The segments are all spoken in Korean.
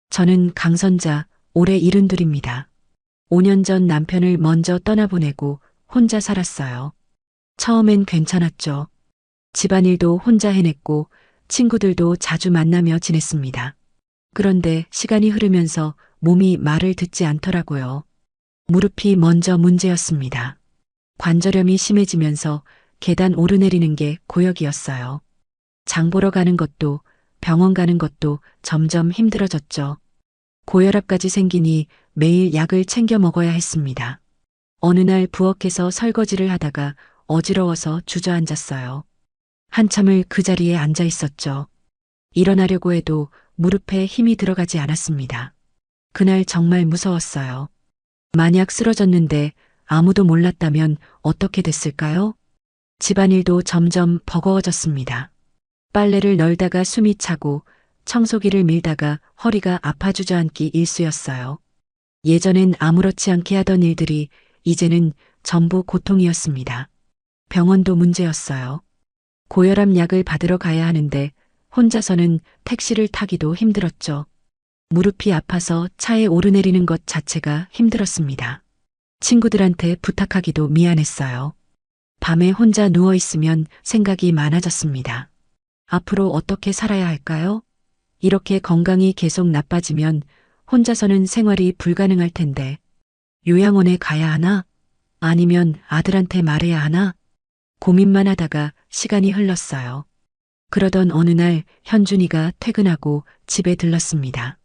저는 강선자, 올해 72입니다. 5년 전 남편을 먼저 떠나보내고 혼자 살았어요. 처음엔 괜찮았죠. 집안일도 혼자 해냈고 친구들도 자주 만나며 지냈습니다. 그런데 시간이 흐르면서 몸이 말을 듣지 않더라고요. 무릎이 먼저 문제였습니다. 관절염이 심해지면서 계단 오르내리는 게 고역이었어요. 장 보러 가는 것도 병원 가는 것도 점점 힘들어졌죠. 고혈압까지 생기니 매일 약을 챙겨 먹어야 했습니다. 어느 날 부엌에서 설거지를 하다가 어지러워서 주저앉았어요. 한참을 그 자리에 앉아 있었죠. 일어나려고 해도 무릎에 힘이 들어가지 않았습니다. 그날 정말 무서웠어요. 만약 쓰러졌는데 아무도 몰랐다면 어떻게 됐을까요? 집안일도 점점 버거워졌습니다. 빨래를 널다가 숨이 차고 청소기를 밀다가 허리가 아파 주저앉기 일쑤였어요. 예전엔 아무렇지 않게 하던 일들이 이제는 전부 고통이었습니다. 병원도 문제였어요. 고혈압 약을 받으러 가야 하는데 혼자서는 택시를 타기도 힘들었죠. 무릎이 아파서 차에 오르내리는 것 자체가 힘들었습니다. 친구들한테 부탁하기도 미안했어요. 밤에 혼자 누워 있으면 생각이 많아졌습니다. 앞으로 어떻게 살아야 할까요? 이렇게 건강이 계속 나빠지면 혼자서는 생활이 불가능할 텐데 요양원에 가야 하나? 아니면 아들한테 말해야 하나? 고민만 하다가 시간이 흘렀어요. 그러던 어느 날 현준이가 퇴근하고 집에 들렀습니다.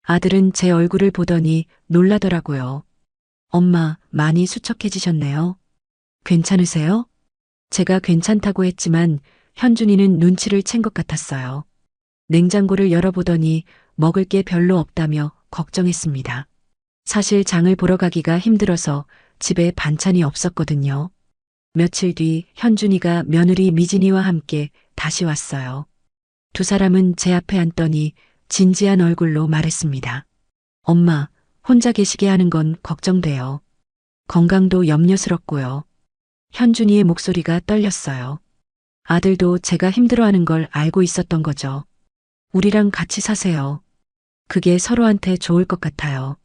아들은 제 얼굴을 보더니 놀라더라고요. 엄마, 많이 수척해지셨네요. 괜찮으세요? 제가 괜찮다고 했지만 현준이는 눈치를 챈 것 같았어요. 냉장고를 열어보더니 먹을 게 별로 없다며 걱정했습니다. 사실 장을 보러 가기가 힘들어서 집에 반찬이 없었거든요. 며칠 뒤 현준이가 며느리 미진이와 함께 다시 왔어요. 두 사람은 제 앞에 앉더니 진지한 얼굴로 말했습니다. 엄마, 혼자 계시게 하는 건 걱정돼요. 건강도 염려스럽고요. 현준이의 목소리가 떨렸어요. 아들도 제가 힘들어하는 걸 알고 있었던 거죠. 우리랑 같이 사세요. 그게 서로한테 좋을 것 같아요.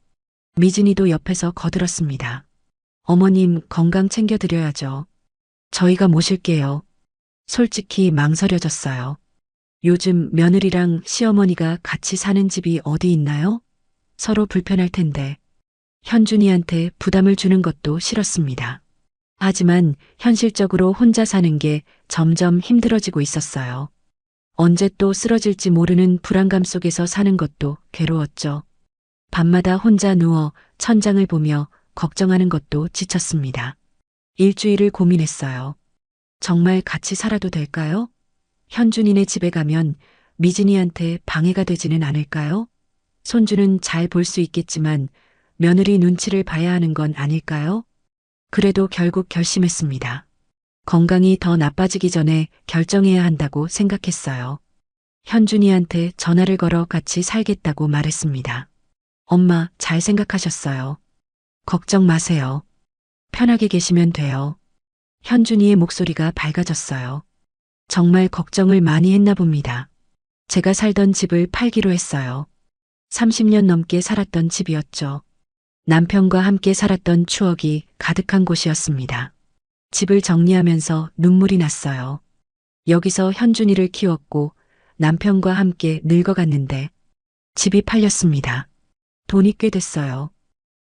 미진이도 옆에서 거들었습니다. 어머님 건강 챙겨드려야죠. 저희가 모실게요. 솔직히 망설여졌어요. 요즘 며느리랑 시어머니가 같이 사는 집이 어디 있나요? 서로 불편할 텐데. 현준이한테 부담을 주는 것도 싫었습니다. 하지만 현실적으로 혼자 사는 게 점점 힘들어지고 있었어요. 언제 또 쓰러질지 모르는 불안감 속에서 사는 것도 괴로웠죠. 밤마다 혼자 누워 천장을 보며 걱정하는 것도 지쳤습니다. 일주일을 고민했어요. 정말 같이 살아도 될까요? 현준이네 집에 가면 미진이한테 방해가 되지는 않을까요? 손주는 잘 볼 수 있겠지만 며느리 눈치를 봐야 하는 건 아닐까요? 그래도 결국 결심했습니다. 건강이 더 나빠지기 전에 결정해야 한다고 생각했어요. 현준이한테 전화를 걸어 같이 살겠다고 말했습니다. 엄마, 잘 생각하셨어요. 걱정 마세요. 편하게 계시면 돼요. 현준이의 목소리가 밝아졌어요. 정말 걱정을 많이 했나 봅니다. 제가 살던 집을 팔기로 했어요. 30년 넘게 살았던 집이었죠. 남편과 함께 살았던 추억이 가득한 곳이었습니다. 집을 정리하면서 눈물이 났어요. 여기서 현준이를 키웠고 남편과 함께 늙어갔는데 집이 팔렸습니다. 돈이 꽤 됐어요.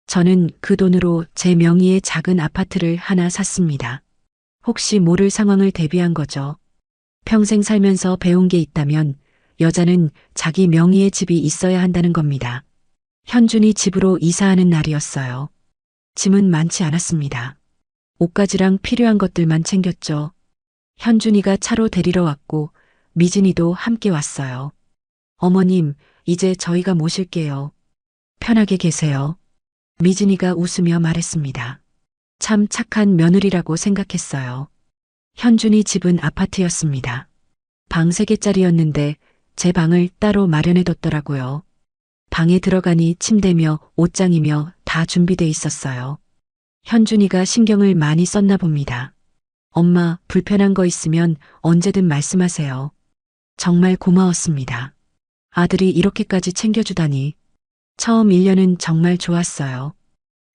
저는 그 돈으로 제 명의의 작은 아파트를 하나 샀습니다. 혹시 모를 상황을 대비한 거죠. 평생 살면서 배운 게 있다면 여자는 자기 명의의 집이 있어야 한다는 겁니다. 현준이 집으로 이사하는 날이었어요. 짐은 많지 않았습니다. 옷가지랑 필요한 것들만 챙겼죠. 현준이가 차로 데리러 왔고 미진이도 함께 왔어요. 어머님, 이제 저희가 모실게요. 편하게 계세요. 미진이가 웃으며 말했습니다. 참 착한 며느리라고 생각했어요. 현준이 집은 아파트였습니다. 방 3개짜리였는데 제 방을 따로 마련해뒀더라고요. 방에 들어가니 침대며 옷장이며 다 준비돼 있었어요. 현준이가 신경을 많이 썼나 봅니다. 엄마, 불편한 거 있으면 언제든 말씀하세요. 정말 고마웠습니다. 아들이 이렇게까지 챙겨주다니. 처음 1년은 정말 좋았어요.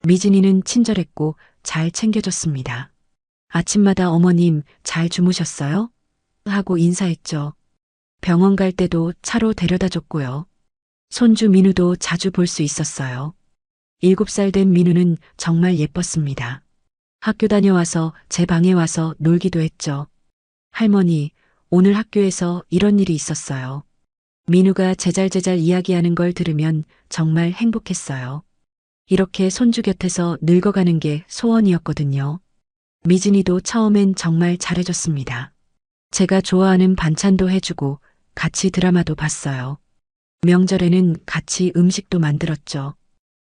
미진이는 친절했고 잘 챙겨줬습니다. 아침마다 어머님 잘 주무셨어요? 하고 인사했죠. 병원 갈 때도 차로 데려다 줬고요. 손주 민우도 자주 볼 수 있었어요. 7살 된 민우는 정말 예뻤습니다. 학교 다녀와서 제 방에 와서 놀기도 했죠. 할머니, 오늘 학교에서 이런 일이 있었어요. 민우가 제잘제잘 이야기하는 걸 들으면 정말 행복했어요. 이렇게 손주 곁에서 늙어가는 게 소원이었거든요. 미진이도 처음엔 정말 잘해줬습니다. 제가 좋아하는 반찬도 해주고 같이 드라마도 봤어요. 명절에는 같이 음식도 만들었죠.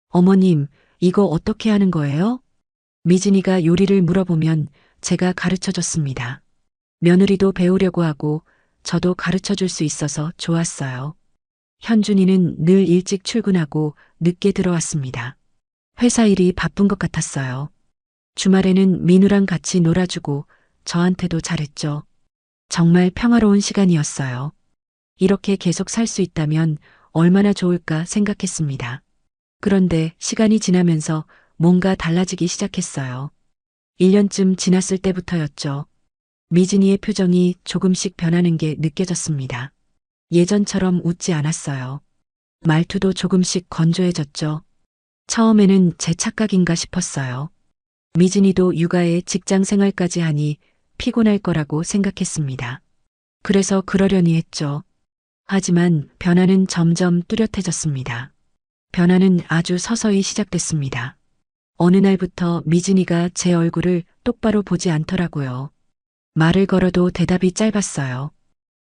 어머님, 이거 어떻게 하는 거예요? 미진이가 요리를 물어보면 제가 가르쳐 줬습니다. 며느리도 배우려고 하고 저도 가르쳐 줄 수 있어서 좋았어요. 현준이는 늘 일찍 출근하고 늦게 들어왔습니다. 회사 일이 바쁜 것 같았어요. 주말에는 민우랑 같이 놀아주고 저한테도 잘했죠. 정말 평화로운 시간이었어요. 이렇게 계속 살 수 있다면 얼마나 좋을까 생각했습니다. 그런데 시간이 지나면서 뭔가 달라지기 시작했어요. 1년쯤 지났을 때부터였죠. 미진이의 표정이 조금씩 변하는 게 느껴졌습니다. 예전처럼 웃지 않았어요. 말투도 조금씩 건조해졌죠. 처음에는 제 착각인가 싶었어요. 미진이도 육아에 직장 생활까지 하니 피곤할 거라고 생각했습니다. 그래서 그러려니 했죠. 하지만 변화는 점점 뚜렷해졌습니다. 변화는 아주 서서히 시작됐습니다. 어느 날부터 미진이가 제 얼굴을 똑바로 보지 않더라고요. 말을 걸어도 대답이 짧았어요.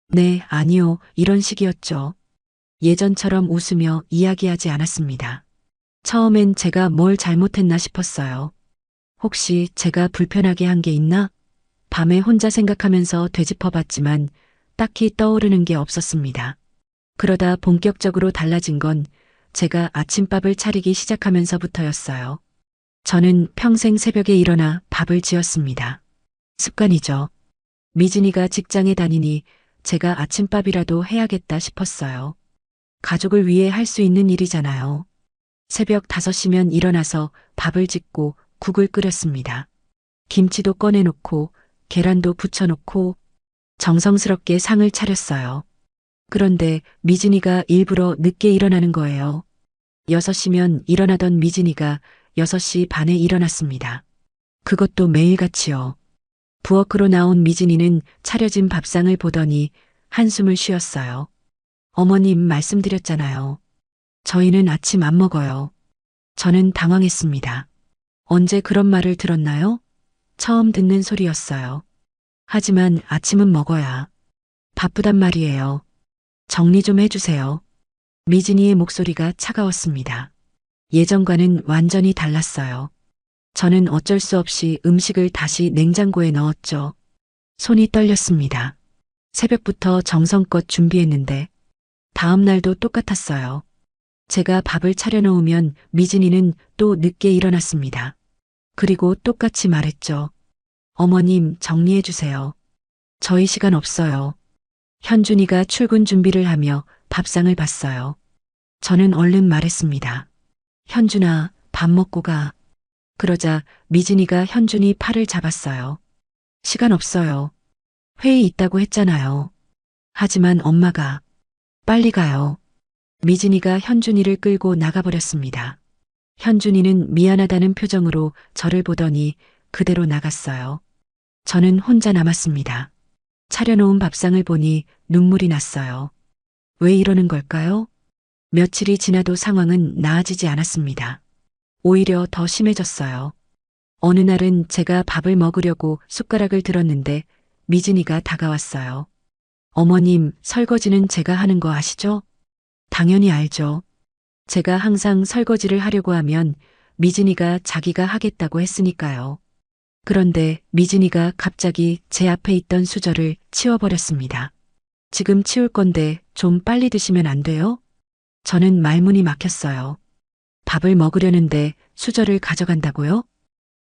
네, 아니요, 이런 식이었죠. 예전처럼 웃으며 이야기하지 않았습니다. 처음엔 제가 뭘 잘못했나 싶었어요. 혹시 제가 불편하게 한 게 있나? 밤에 혼자 생각하면서 되짚어봤지만 딱히 떠오르는 게 없었습니다. 그러다 본격적으로 달라진 건 제가 아침밥을 차리기 시작하면서부터였어요. 저는 평생 새벽에 일어나 밥을 지었습니다. 습관이죠. 미진이가 직장에 다니니 제가 아침밥이라도 해야겠다 싶었어요. 가족을 위해 할 수 있는 일이잖아요. 새벽 5시면 일어나서 밥을 짓고 국을 끓였습니다. 김치도 꺼내놓고 계란도 부쳐놓고 정성스럽게 상을 차렸어요. 그런데 미진이가 일부러 늦게 일어나는 거예요. 6시면 일어나던 미진이가 6시 반에 일어났습니다. 그것도 매일같이요. 부엌으로 나온 미진이는 차려진 밥상을 보더니 한숨을 쉬었어요. 어머님 말씀드렸잖아요. 저희는 아침 안 먹어요. 저는 당황했습니다. 언제 그런 말을 들었나요? 처음 듣는 소리였어요. 하지만 아침은 먹어야. 바쁘단 말이에요. 정리 좀 해주세요. 미진이의 목소리가 차가웠습니다. 예전과는 완전히 달랐어요. 저는 어쩔 수 없이 음식을 다시 냉장고에 넣었죠. 손이 떨렸습니다. 새벽부터 정성껏 준비했는데 다음 날도 똑같았어요. 제가 밥을 차려놓으면 미진이는 또 늦게 일어났습니다. 그리고 똑같이 말했죠. 어머님 정리해주세요. 저희 시간 없어요. 현준이가 출근 준비를 하며 밥상을 봤어요. 저는 얼른 말했습니다. 현준아, 밥 먹고 가. 그러자 미진이가 현준이 팔을 잡았어요. 시간 없어요. 회의 있다고 했잖아요. 하지만 엄마가 빨리 가요. 미진이가 현준이를 끌고 나가버렸습니다. 현준이는 미안하다는 표정으로 저를 보더니 그대로 나갔어요. 저는 혼자 남았습니다. 차려놓은 밥상을 보니 눈물이 났어요. 왜 이러는 걸까요? 며칠이 지나도 상황은 나아지지 않았습니다. 오히려 더 심해졌어요. 어느 날은 제가 밥을 먹으려고 숟가락을 들었는데 미진이가 다가왔어요. 어머님, 설거지는 제가 하는 거 아시죠? 당연히 알죠. 제가 항상 설거지를 하려고 하면 미진이가 자기가 하겠다고 했으니까요. 그런데 미진이가 갑자기 제 앞에 있던 수저를 치워버렸습니다. 지금 치울 건데 좀 빨리 드시면 안 돼요? 저는 말문이 막혔어요. 밥을 먹으려는데 수저를 가져간다고요?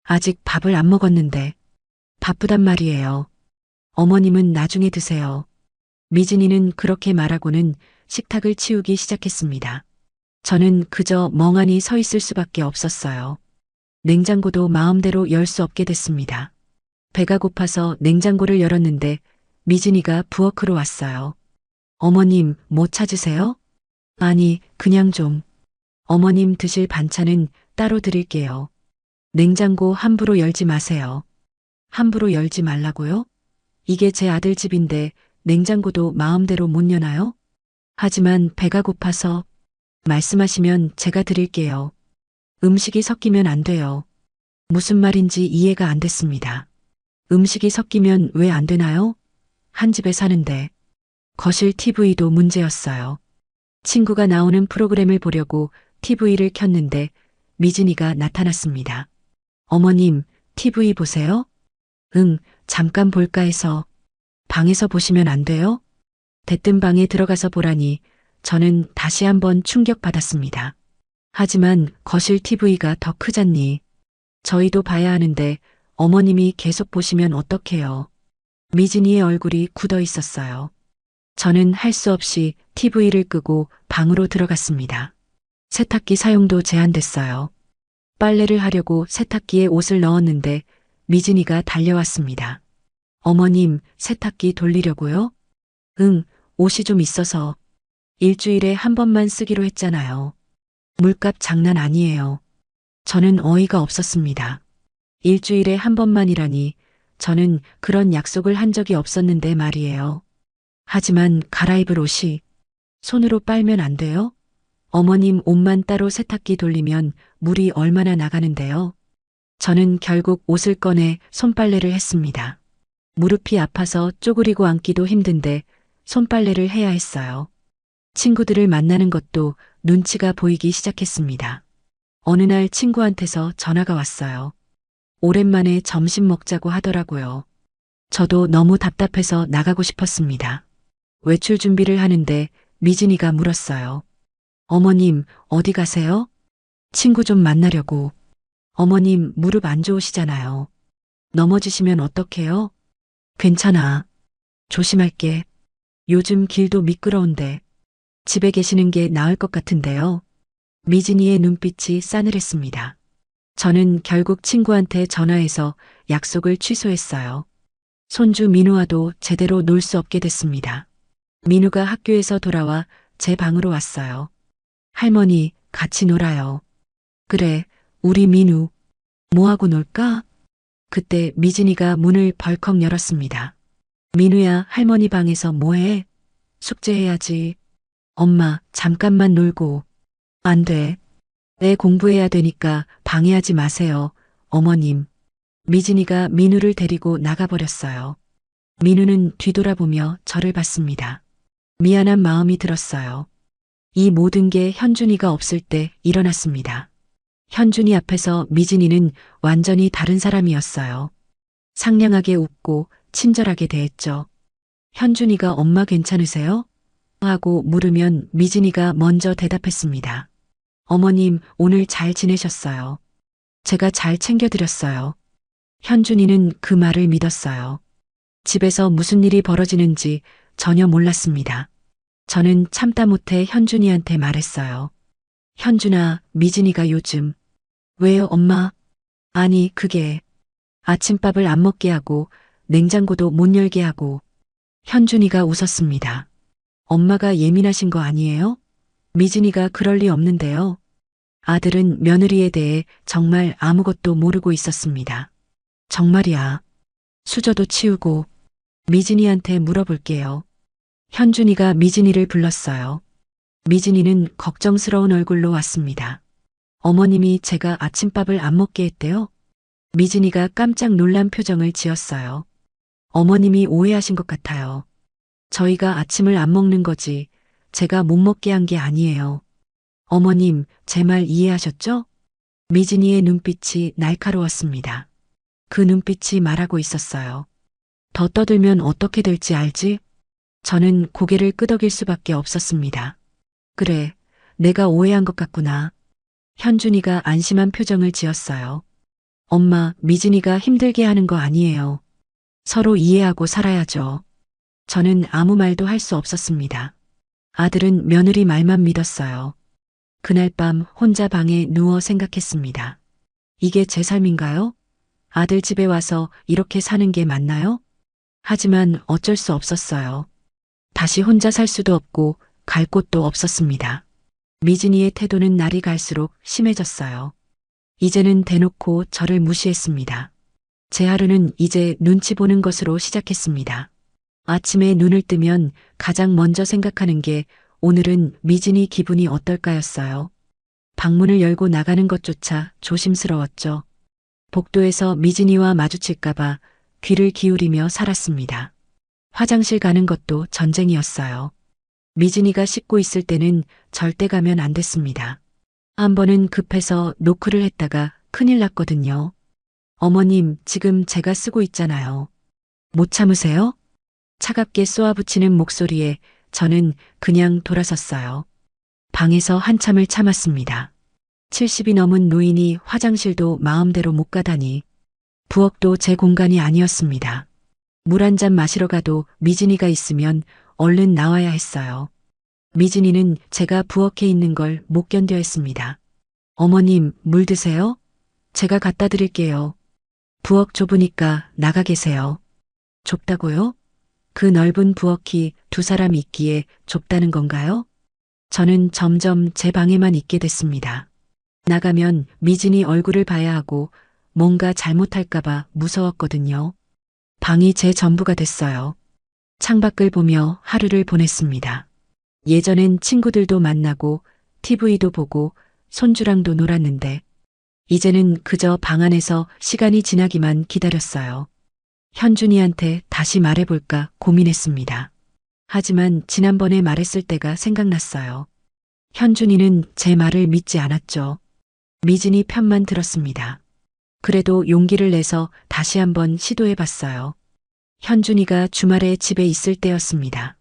아직 밥을 안 먹었는데. 바쁘단 말이에요. 어머님은 나중에 드세요. 미진이는 그렇게 말하고는 식탁을 치우기 시작했습니다. 저는 그저 멍하니 서 있을 수밖에 없었어요. 냉장고도 마음대로 열 수 없게 됐습니다. 배가 고파서 냉장고를 열었는데 미진이가 부엌으로 왔어요. 어머님, 뭐 찾으세요? 아니, 그냥 좀. 어머님 드실 반찬은 따로 드릴게요. 냉장고 함부로 열지 마세요. 함부로 열지 말라고요? 이게 제 아들 집인데 냉장고도 마음대로 못 여나요? 하지만 배가 고파서 말씀하시면 제가 드릴게요. 음식이 섞이면 안 돼요. 무슨 말인지 이해가 안 됐습니다. 음식이 섞이면 왜 안 되나요? 한 집에 사는데. 거실 TV도 문제였어요. 친구가 나오는 프로그램을 보려고 TV를 켰는데 미진이가 나타났습니다. 어머님, TV 보세요? 응, 잠깐 볼까 해서. 방에서 보시면 안 돼요? 대뜸 방에 들어가서 보라니 저는 다시 한번 충격받았습니다. 하지만 거실 TV가 더 크잖니. 저희도 봐야 하는데 어머님이 계속 보시면 어떡해요. 미진이의 얼굴이 굳어 있었어요. 저는 할 수 없이 TV를 끄고 방으로 들어갔습니다. 세탁기 사용도 제한됐어요. 빨래를 하려고 세탁기에 옷을 넣었는데 미진이가 달려왔습니다. 어머님, 세탁기 돌리려고요? 응, 옷이 좀 있어서. 일주일에 한 번만 쓰기로 했잖아요. 물값 장난 아니에요. 저는 어이가 없었습니다. 일주일에 한 번만이라니 저는 그런 약속을 한 적이 없었는데 말이에요. 하지만 갈아입을 옷이 손으로 빨면 안 돼요? 어머님 옷만 따로 세탁기 돌리면 물이 얼마나 나가는데요. 저는 결국 옷을 꺼내 손빨래를 했습니다. 무릎이 아파서 쪼그리고 앉기도 힘든데 손빨래를 해야 했어요. 친구들을 만나는 것도 눈치가 보이기 시작했습니다. 어느 날 친구한테서 전화가 왔어요. 오랜만에 점심 먹자고 하더라고요. 저도 너무 답답해서 나가고 싶었습니다. 외출 준비를 하는데 미진이가 물었어요. 어머님, 어디 가세요? 친구 좀 만나려고. 어머님, 무릎 안 좋으시잖아요. 넘어지시면 어떡해요? 괜찮아. 조심할게. 요즘 길도 미끄러운데 집에 계시는 게 나을 것 같은데요. 미진이의 눈빛이 싸늘했습니다. 저는 결국 친구한테 전화해서 약속을 취소했어요. 손주 민우와도 제대로 놀 수 없게 됐습니다. 민우가 학교에서 돌아와 제 방으로 왔어요. 할머니, 같이 놀아요. 그래, 우리 민우. 뭐하고 놀까? 그때 미진이가 문을 벌컥 열었습니다. 민우야, 할머니 방에서 뭐해? 숙제해야지. 엄마, 잠깐만 놀고. 안 돼. 애 공부해야 되니까 방해하지 마세요. 어머님. 미진이가 민우를 데리고 나가버렸어요. 민우는 뒤돌아보며 저를 봤습니다. 미안한 마음이 들었어요. 이 모든 게 현준이가 없을 때 일어났습니다. 현준이 앞에서 미진이는 완전히 다른 사람이었어요. 상냥하게 웃고 친절하게 대했죠. 현준이가 엄마 괜찮으세요? 하고 물으면 미진이가 먼저 대답했습니다. 어머님, 오늘 잘 지내셨어요. 제가 잘 챙겨드렸어요. 현준이는 그 말을 믿었어요. 집에서 무슨 일이 벌어지는지 전혀 몰랐습니다. 저는 참다 못해 현준이한테 말했어요. 현준아, 미진이가 요즘. 왜요, 엄마? 아니, 그게 아침밥을 안 먹게 하고 냉장고도 못 열게 하고. 현준이가 웃었습니다. 엄마가 예민하신 거 아니에요? 미진이가 그럴 리 없는데요. 아들은 며느리에 대해 정말 아무것도 모르고 있었습니다. 정말이야. 수저도 치우고. 미진이한테 물어볼게요. 현준이가 미진이를 불렀어요. 미진이는 걱정스러운 얼굴로 왔습니다. 어머님이 제가 아침밥을 안 먹게 했대요. 미진이가 깜짝 놀란 표정을 지었어요. 어머님이 오해하신 것 같아요. 저희가 아침을 안 먹는 거지 제가 못 먹게 한 게 아니에요. 어머님, 제 말 이해하셨죠? 미진이의 눈빛이 날카로웠습니다. 그 눈빛이 말하고 있었어요. 더 떠들면 어떻게 될지 알지? 저는 고개를 끄덕일 수밖에 없었습니다. 그래, 내가 오해한 것 같구나. 현준이가 안심한 표정을 지었어요. 엄마, 미진이가 힘들게 하는 거 아니에요. 서로 이해하고 살아야죠. 저는 아무 말도 할 수 없었습니다. 아들은 며느리 말만 믿었어요. 그날 밤 혼자 방에 누워 생각했습니다. 이게 제 삶인가요? 아들 집에 와서 이렇게 사는 게 맞나요? 하지만 어쩔 수 없었어요. 다시 혼자 살 수도 없고 갈 곳도 없었습니다. 미진이의 태도는 날이 갈수록 심해졌어요. 이제는 대놓고 저를 무시했습니다. 제 하루는 이제 눈치 보는 것으로 시작했습니다. 아침에 눈을 뜨면 가장 먼저 생각하는 게 오늘은 미진이 기분이 어떨까였어요. 방문을 열고 나가는 것조차 조심스러웠죠. 복도에서 미진이와 마주칠까봐 귀를 기울이며 살았습니다. 화장실 가는 것도 전쟁이었어요. 미진이가 씻고 있을 때는 절대 가면 안 됐습니다. 한 번은 급해서 노크를 했다가 큰일 났거든요. 어머님, 지금 제가 쓰고 있잖아요. 못 참으세요? 차갑게 쏘아붙이는 목소리에 저는 그냥 돌아섰어요. 방에서 한참을 참았습니다. 70이 넘은 노인이 화장실도 마음대로 못 가다니. 부엌도 제 공간이 아니었습니다. 물 한 잔 마시러 가도 미진이가 있으면 얼른 나와야 했어요. 미진이는 제가 부엌에 있는 걸 못 견뎌 했습니다. 어머님, 물 드세요? 제가 갖다 드릴게요. 부엌 좁으니까 나가 계세요. 좁다고요? 그 넓은 부엌이 두 사람 있기에 좁다는 건가요? 저는 점점 제 방에만 있게 됐습니다. 나가면 미진이 얼굴을 봐야 하고 뭔가 잘못할까봐 무서웠거든요. 방이 제 전부가 됐어요. 창밖을 보며 하루를 보냈습니다. 예전엔 친구들도 만나고 TV도 보고 손주랑도 놀았는데 이제는 그저 방 안에서 시간이 지나기만 기다렸어요. 현준이한테 다시 말해볼까 고민했습니다. 하지만 지난번에 말했을 때가 생각났어요. 현준이는 제 말을 믿지 않았죠. 미진이 편만 들었습니다. 그래도 용기를 내서 다시 한번 시도해봤어요. 현준이가 주말에 집에 있을 때였습니다.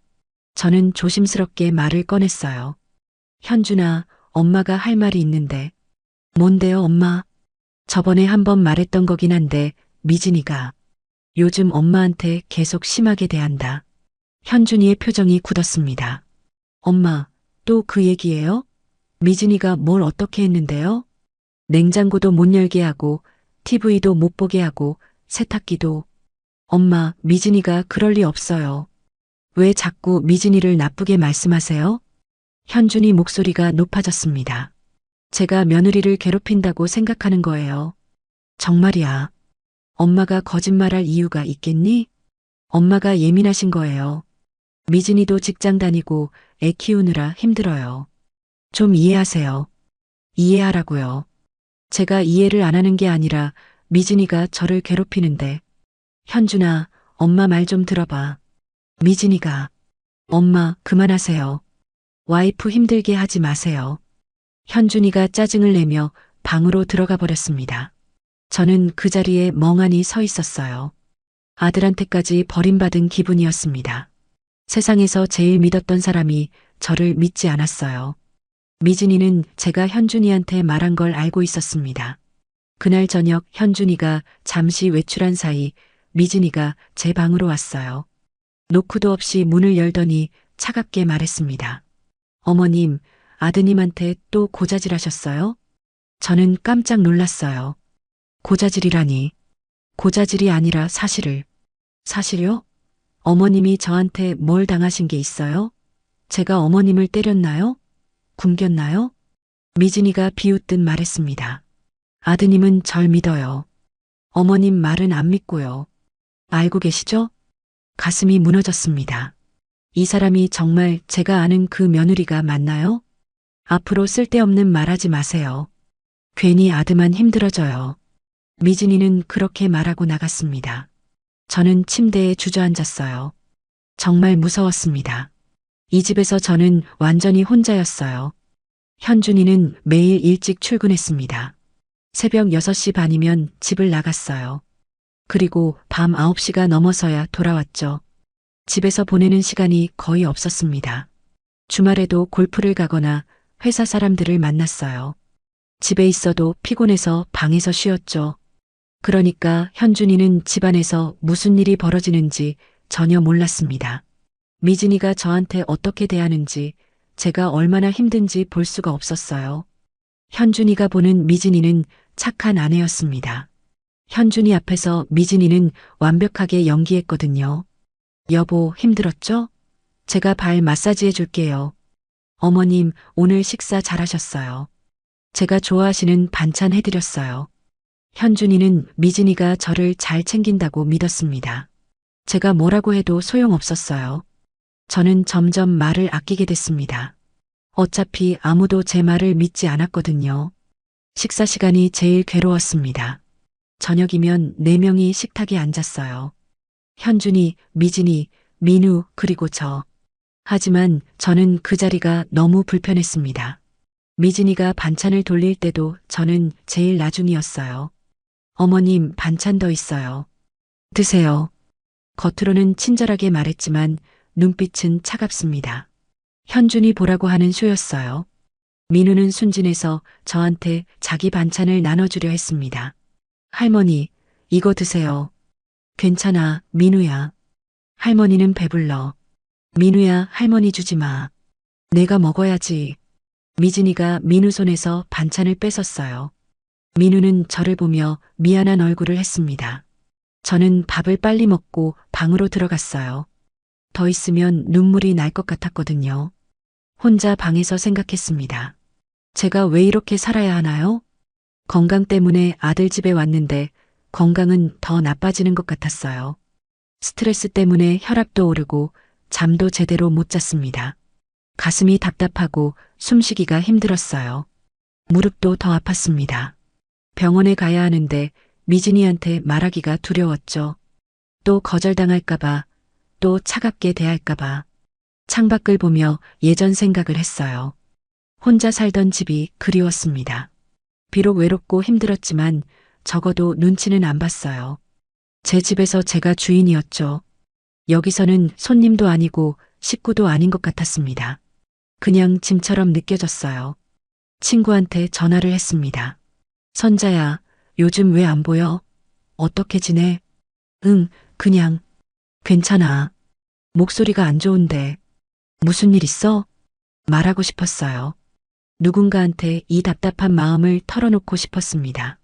저는 조심스럽게 말을 꺼냈어요. 현준아, 엄마가 할 말이 있는데. 뭔데요, 엄마? 저번에 한번 말했던 거긴 한데 미진이가 요즘 엄마한테 계속 심하게 대한다. 현준이의 표정이 굳었습니다. 엄마, 또 그 얘기예요? 미진이가 뭘 어떻게 했는데요? 냉장고도 못 열게 하고 TV도 못 보게 하고 세탁기도. 엄마, 미진이가 그럴 리 없어요. 왜 자꾸 미진이를 나쁘게 말씀하세요? 현준이 목소리가 높아졌습니다. 제가 며느리를 괴롭힌다고 생각하는 거예요. 정말이야. 엄마가 거짓말할 이유가 있겠니? 엄마가 예민하신 거예요. 미진이도 직장 다니고 애 키우느라 힘들어요. 좀 이해하세요. 이해하라고요. 제가 이해를 안 하는 게 아니라 미진이가 저를 괴롭히는데. 현준아, 엄마 말 좀 들어봐. 미진이가. 엄마, 그만하세요. 와이프 힘들게 하지 마세요. 현준이가 짜증을 내며 방으로 들어가 버렸습니다. 저는 그 자리에 멍하니 서 있었어요. 아들한테까지 버림받은 기분이었습니다. 세상에서 제일 믿었던 사람이 저를 믿지 않았어요. 미진이는 제가 현준이한테 말한 걸 알고 있었습니다. 그날 저녁 현준이가 잠시 외출한 사이 미진이가 제 방으로 왔어요. 노크도 없이 문을 열더니 차갑게 말했습니다. 어머님, 아드님한테 또 고자질하셨어요? 저는 깜짝 놀랐어요. 고자질이라니. 고자질이 아니라 사실을. 사실요? 어머님이 저한테 뭘 당하신 게 있어요? 제가 어머님을 때렸나요? 굶겼나요? 미진이가 비웃듯 말했습니다. 아드님은 절 믿어요. 어머님 말은 안 믿고요. 알고 계시죠? 가슴이 무너졌습니다. 이 사람이 정말 제가 아는 그 며느리가 맞나요? 앞으로 쓸데없는 말하지 마세요. 괜히 아드만 힘들어져요. 미진이는 그렇게 말하고 나갔습니다. 저는 침대에 주저앉았어요. 정말 무서웠습니다. 이 집에서 저는 완전히 혼자였어요. 현준이는 매일 일찍 출근했습니다. 새벽 6시 반이면 집을 나갔어요. 그리고 밤 9시가 넘어서야 돌아왔죠. 집에서 보내는 시간이 거의 없었습니다. 주말에도 골프를 가거나 회사 사람들을 만났어요. 집에 있어도 피곤해서 방에서 쉬었죠. 그러니까 현준이는 집안에서 무슨 일이 벌어지는지 전혀 몰랐습니다. 미진이가 저한테 어떻게 대하는지, 제가 얼마나 힘든지 볼 수가 없었어요. 현준이가 보는 미진이는 착한 아내였습니다. 현준이 앞에서 미진이는 완벽하게 연기했거든요. 여보, 힘들었죠? 제가 발 마사지 해줄게요. 어머님, 오늘 식사 잘하셨어요. 제가 좋아하시는 반찬 해드렸어요. 현준이는 미진이가 저를 잘 챙긴다고 믿었습니다. 제가 뭐라고 해도 소용없었어요. 저는 점점 말을 아끼게 됐습니다. 어차피 아무도 제 말을 믿지 않았거든요. 식사 시간이 제일 괴로웠습니다. 저녁이면 4명이 식탁에 앉았어요. 현준이, 미진이, 민우, 그리고 저. 하지만 저는 그 자리가 너무 불편했습니다. 미진이가 반찬을 돌릴 때도 저는 제일 나중이었어요. 어머님, 반찬 더 있어요. 드세요. 겉으로는 친절하게 말했지만 눈빛은 차갑습니다. 현준이 보라고 하는 쇼였어요. 민우는 순진해서 저한테 자기 반찬을 나눠주려 했습니다. 할머니, 이거 드세요. 괜찮아, 민우야. 할머니는 배불러. 민우야, 할머니 주지 마. 내가 먹어야지. 미진이가 민우 손에서 반찬을 뺏었어요. 민우는 저를 보며 미안한 얼굴을 했습니다. 저는 밥을 빨리 먹고 방으로 들어갔어요. 더 있으면 눈물이 날 것 같았거든요. 혼자 방에서 생각했습니다. 제가 왜 이렇게 살아야 하나요? 건강 때문에 아들 집에 왔는데 건강은 더 나빠지는 것 같았어요. 스트레스 때문에 혈압도 오르고 잠도 제대로 못 잤습니다. 가슴이 답답하고 숨쉬기가 힘들었어요. 무릎도 더 아팠습니다. 병원에 가야 하는데 미진이한테 말하기가 두려웠죠. 또 거절당할까봐, 또 차갑게 대할까봐. 창밖을 보며 예전 생각을 했어요. 혼자 살던 집이 그리웠습니다. 비록 외롭고 힘들었지만 적어도 눈치는 안 봤어요. 제 집에서 제가 주인이었죠. 여기서는 손님도 아니고 식구도 아닌 것 같았습니다. 그냥 짐처럼 느껴졌어요. 친구한테 전화를 했습니다. 선자야, 요즘 왜 안 보여? 어떻게 지내? 응, 그냥. 괜찮아. 목소리가 안 좋은데. 무슨 일 있어? 말하고 싶었어요. 누군가한테 이 답답한 마음을 털어놓고 싶었습니다.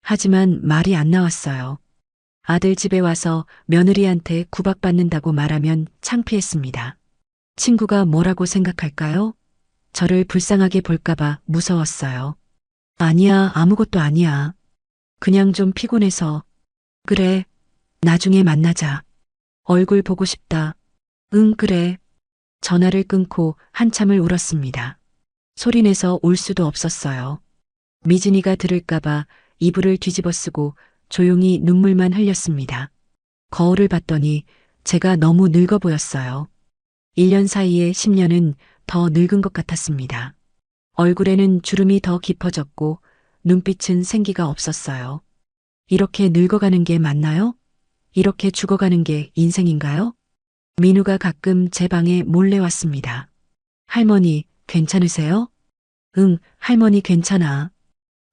하지만 말이 안 나왔어요. 아들 집에 와서 며느리한테 구박받는다고 말하면 창피했습니다. 친구가 뭐라고 생각할까요? 저를 불쌍하게 볼까봐 무서웠어요. 아니야, 아무것도 아니야. 그냥 좀 피곤해서. 그래, 나중에 만나자. 얼굴 보고 싶다. 응, 그래. 전화를 끊고 한참을 울었습니다. 소리내서 울 수도 없었어요. 미진이가 들을까봐 이불을 뒤집어 쓰고 조용히 눈물만 흘렸습니다. 거울을 봤더니 제가 너무 늙어 보였어요. 1년 사이에 10년은 더 늙은 것 같았습니다. 얼굴에는 주름이 더 깊어졌고 눈빛은 생기가 없었어요. 이렇게 늙어가는 게 맞나요? 이렇게 죽어가는 게 인생인가요? 민우가 가끔 제 방에 몰래 왔습니다. 할머니, 괜찮으세요? 응, 할머니 괜찮아.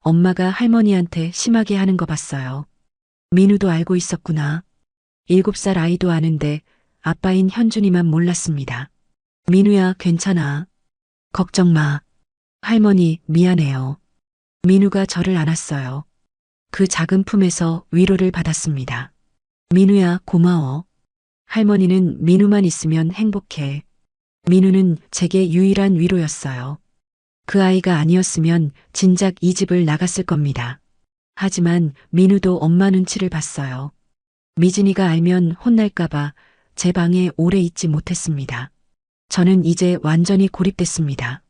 엄마가 할머니한테 심하게 하는 거 봤어요. 민우도 알고 있었구나. 7살 아이도 아는데 아빠인 현준이만 몰랐습니다. 민우야, 괜찮아. 걱정 마. 할머니, 미안해요. 민우가 저를 안았어요. 그 작은 품에서 위로를 받았습니다. 민우야, 고마워. 할머니는 민우만 있으면 행복해. 민우는 제게 유일한 위로였어요. 그 아이가 아니었으면 진작 이 집을 나갔을 겁니다. 하지만 민우도 엄마 눈치를 봤어요. 미진이가 알면 혼날까봐 제 방에 오래 있지 못했습니다. 저는 이제 완전히 고립됐습니다.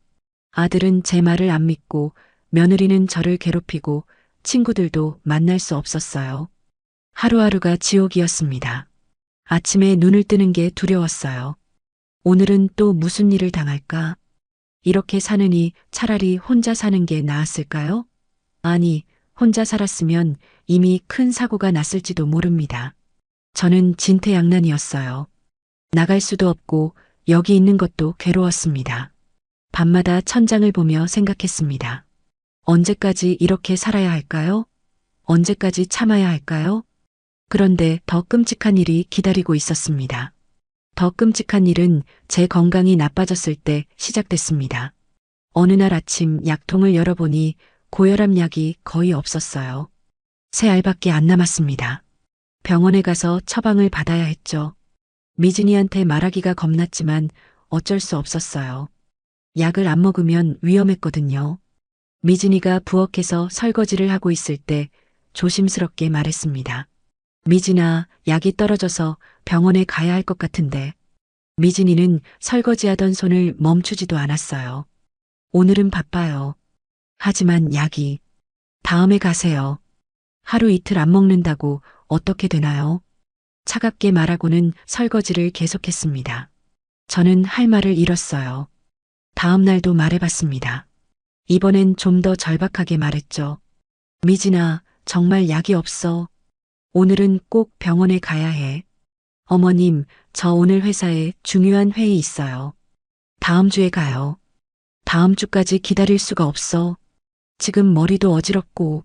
아들은 제 말을 안 믿고 며느리는 저를 괴롭히고 친구들도 만날 수 없었어요. 하루하루가 지옥이었습니다. 아침에 눈을 뜨는 게 두려웠어요. 오늘은 또 무슨 일을 당할까? 이렇게 사느니 차라리 혼자 사는 게 나았을까요? 아니, 혼자 살았으면 이미 큰 사고가 났을지도 모릅니다. 저는 진퇴양난이었어요. 나갈 수도 없고 여기 있는 것도 괴로웠습니다. 밤마다 천장을 보며 생각했습니다. 언제까지 이렇게 살아야 할까요? 언제까지 참아야 할까요? 그런데 더 끔찍한 일이 기다리고 있었습니다. 더 끔찍한 일은 제 건강이 나빠졌을 때 시작됐습니다. 어느 날 아침 약통을 열어보니 고혈압 약이 거의 없었어요. 세 알밖에 안 남았습니다. 병원에 가서 처방을 받아야 했죠. 미진이한테 말하기가 겁났지만 어쩔 수 없었어요. 약을 안 먹으면 위험했거든요. 미진이가 부엌에서 설거지를 하고 있을 때 조심스럽게 말했습니다. 미진아, 약이 떨어져서 병원에 가야 할 것 같은데. 미진이는 설거지하던 손을 멈추지도 않았어요. 오늘은 바빠요. 하지만 약이. 다음에 가세요. 하루 이틀 안 먹는다고 어떻게 되나요? 차갑게 말하고는 설거지를 계속했습니다. 저는 할 말을 잃었어요. 다음 날도 말해봤습니다. 이번엔 좀 더 절박하게 말했죠. 미진아, 정말 약이 없어. 오늘은 꼭 병원에 가야 해. 어머님, 저 오늘 회사에 중요한 회의 있어요. 다음 주에 가요. 다음 주까지 기다릴 수가 없어. 지금 머리도 어지럽고.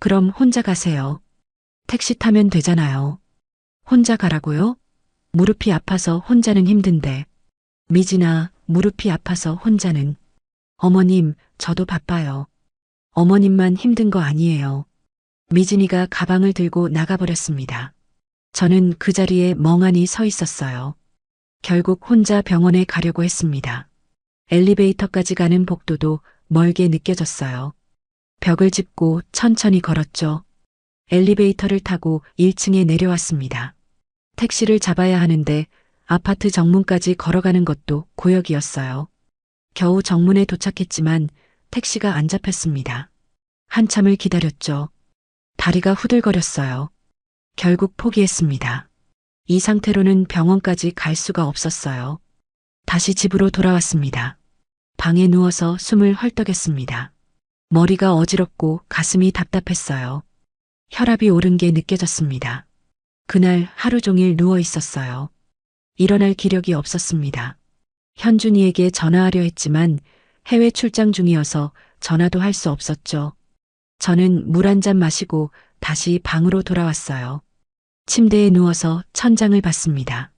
그럼 혼자 가세요. 택시 타면 되잖아요. 혼자 가라고요? 무릎이 아파서 혼자는 힘든데. 미진아, 무릎이 아파서 혼자는. 어머님, 저도 바빠요. 어머님만 힘든 거 아니에요. 미진이가 가방을 들고 나가버렸습니다. 저는 그 자리에 멍하니 서 있었어요. 결국 혼자 병원에 가려고 했습니다. 엘리베이터까지 가는 복도도 멀게 느껴졌어요. 벽을 짚고 천천히 걸었죠. 엘리베이터를 타고 1층에 내려왔습니다. 택시를 잡아야 하는데 아파트 정문까지 걸어가는 것도 고역이었어요. 겨우 정문에 도착했지만 택시가 안 잡혔습니다. 한참을 기다렸죠. 다리가 후들거렸어요. 결국 포기했습니다. 이 상태로는 병원까지 갈 수가 없었어요. 다시 집으로 돌아왔습니다. 방에 누워서 숨을 헐떡였습니다. 머리가 어지럽고 가슴이 답답했어요. 혈압이 오른 게 느껴졌습니다. 그날 하루 종일 누워 있었어요. 일어날 기력이 없었습니다. 현준이에게 전화하려 했지만 해외 출장 중이어서 전화도 할 수 없었죠. 저는 물 한 잔 마시고 다시 방으로 돌아왔어요. 침대에 누워서 천장을 봤습니다.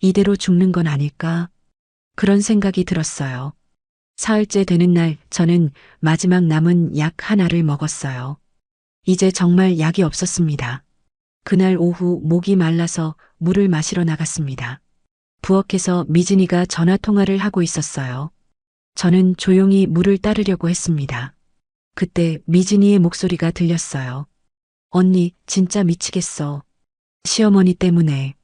이대로 죽는 건 아닐까? 그런 생각이 들었어요. 사흘째 되는 날 저는 마지막 남은 약 하나를 먹었어요. 이제 정말 약이 없었습니다. 그날 오후 목이 말라서 물을 마시러 나갔습니다. 부엌에서 미진이가 전화 통화를 하고 있었어요. 저는 조용히 물을 따르려고 했습니다. 그때 미진이의 목소리가 들렸어요. 언니, 진짜 미치겠어. 시어머니 때문에.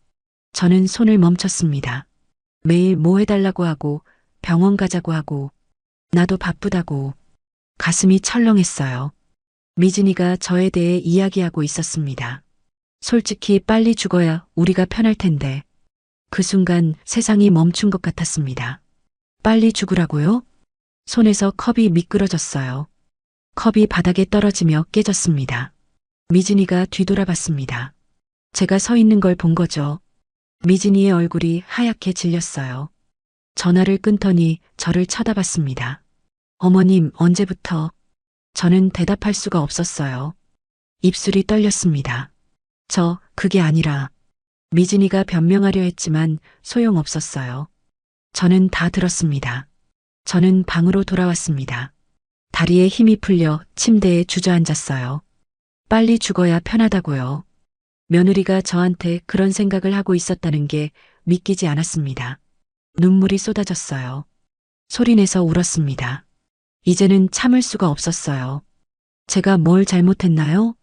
저는 손을 멈췄습니다. 매일 뭐 해달라고 하고 병원 가자고 하고 나도 바쁘다고. 가슴이 철렁했어요. 미진이가 저에 대해 이야기하고 있었습니다. 솔직히 빨리 죽어야 우리가 편할 텐데. 그 순간 세상이 멈춘 것 같았습니다. 빨리 죽으라고요? 손에서 컵이 미끄러졌어요. 컵이 바닥에 떨어지며 깨졌습니다. 미진이가 뒤돌아봤습니다. 제가 서 있는 걸 본 거죠. 미진이의 얼굴이 하얗게 질렸어요. 전화를 끊더니 저를 쳐다봤습니다. 어머님, 언제부터? 저는 대답할 수가 없었어요. 입술이 떨렸습니다. 그게 아니라. 미진이가 변명하려 했지만 소용없었어요. 저는 다 들었습니다. 저는 방으로 돌아왔습니다. 다리에 힘이 풀려 침대에 주저앉았어요. 빨리 죽어야 편하다고요. 며느리가 저한테 그런 생각을 하고 있었다는 게 믿기지 않았습니다. 눈물이 쏟아졌어요. 소리내서 울었습니다. 이제는 참을 수가 없었어요. 제가 뭘 잘못했나요?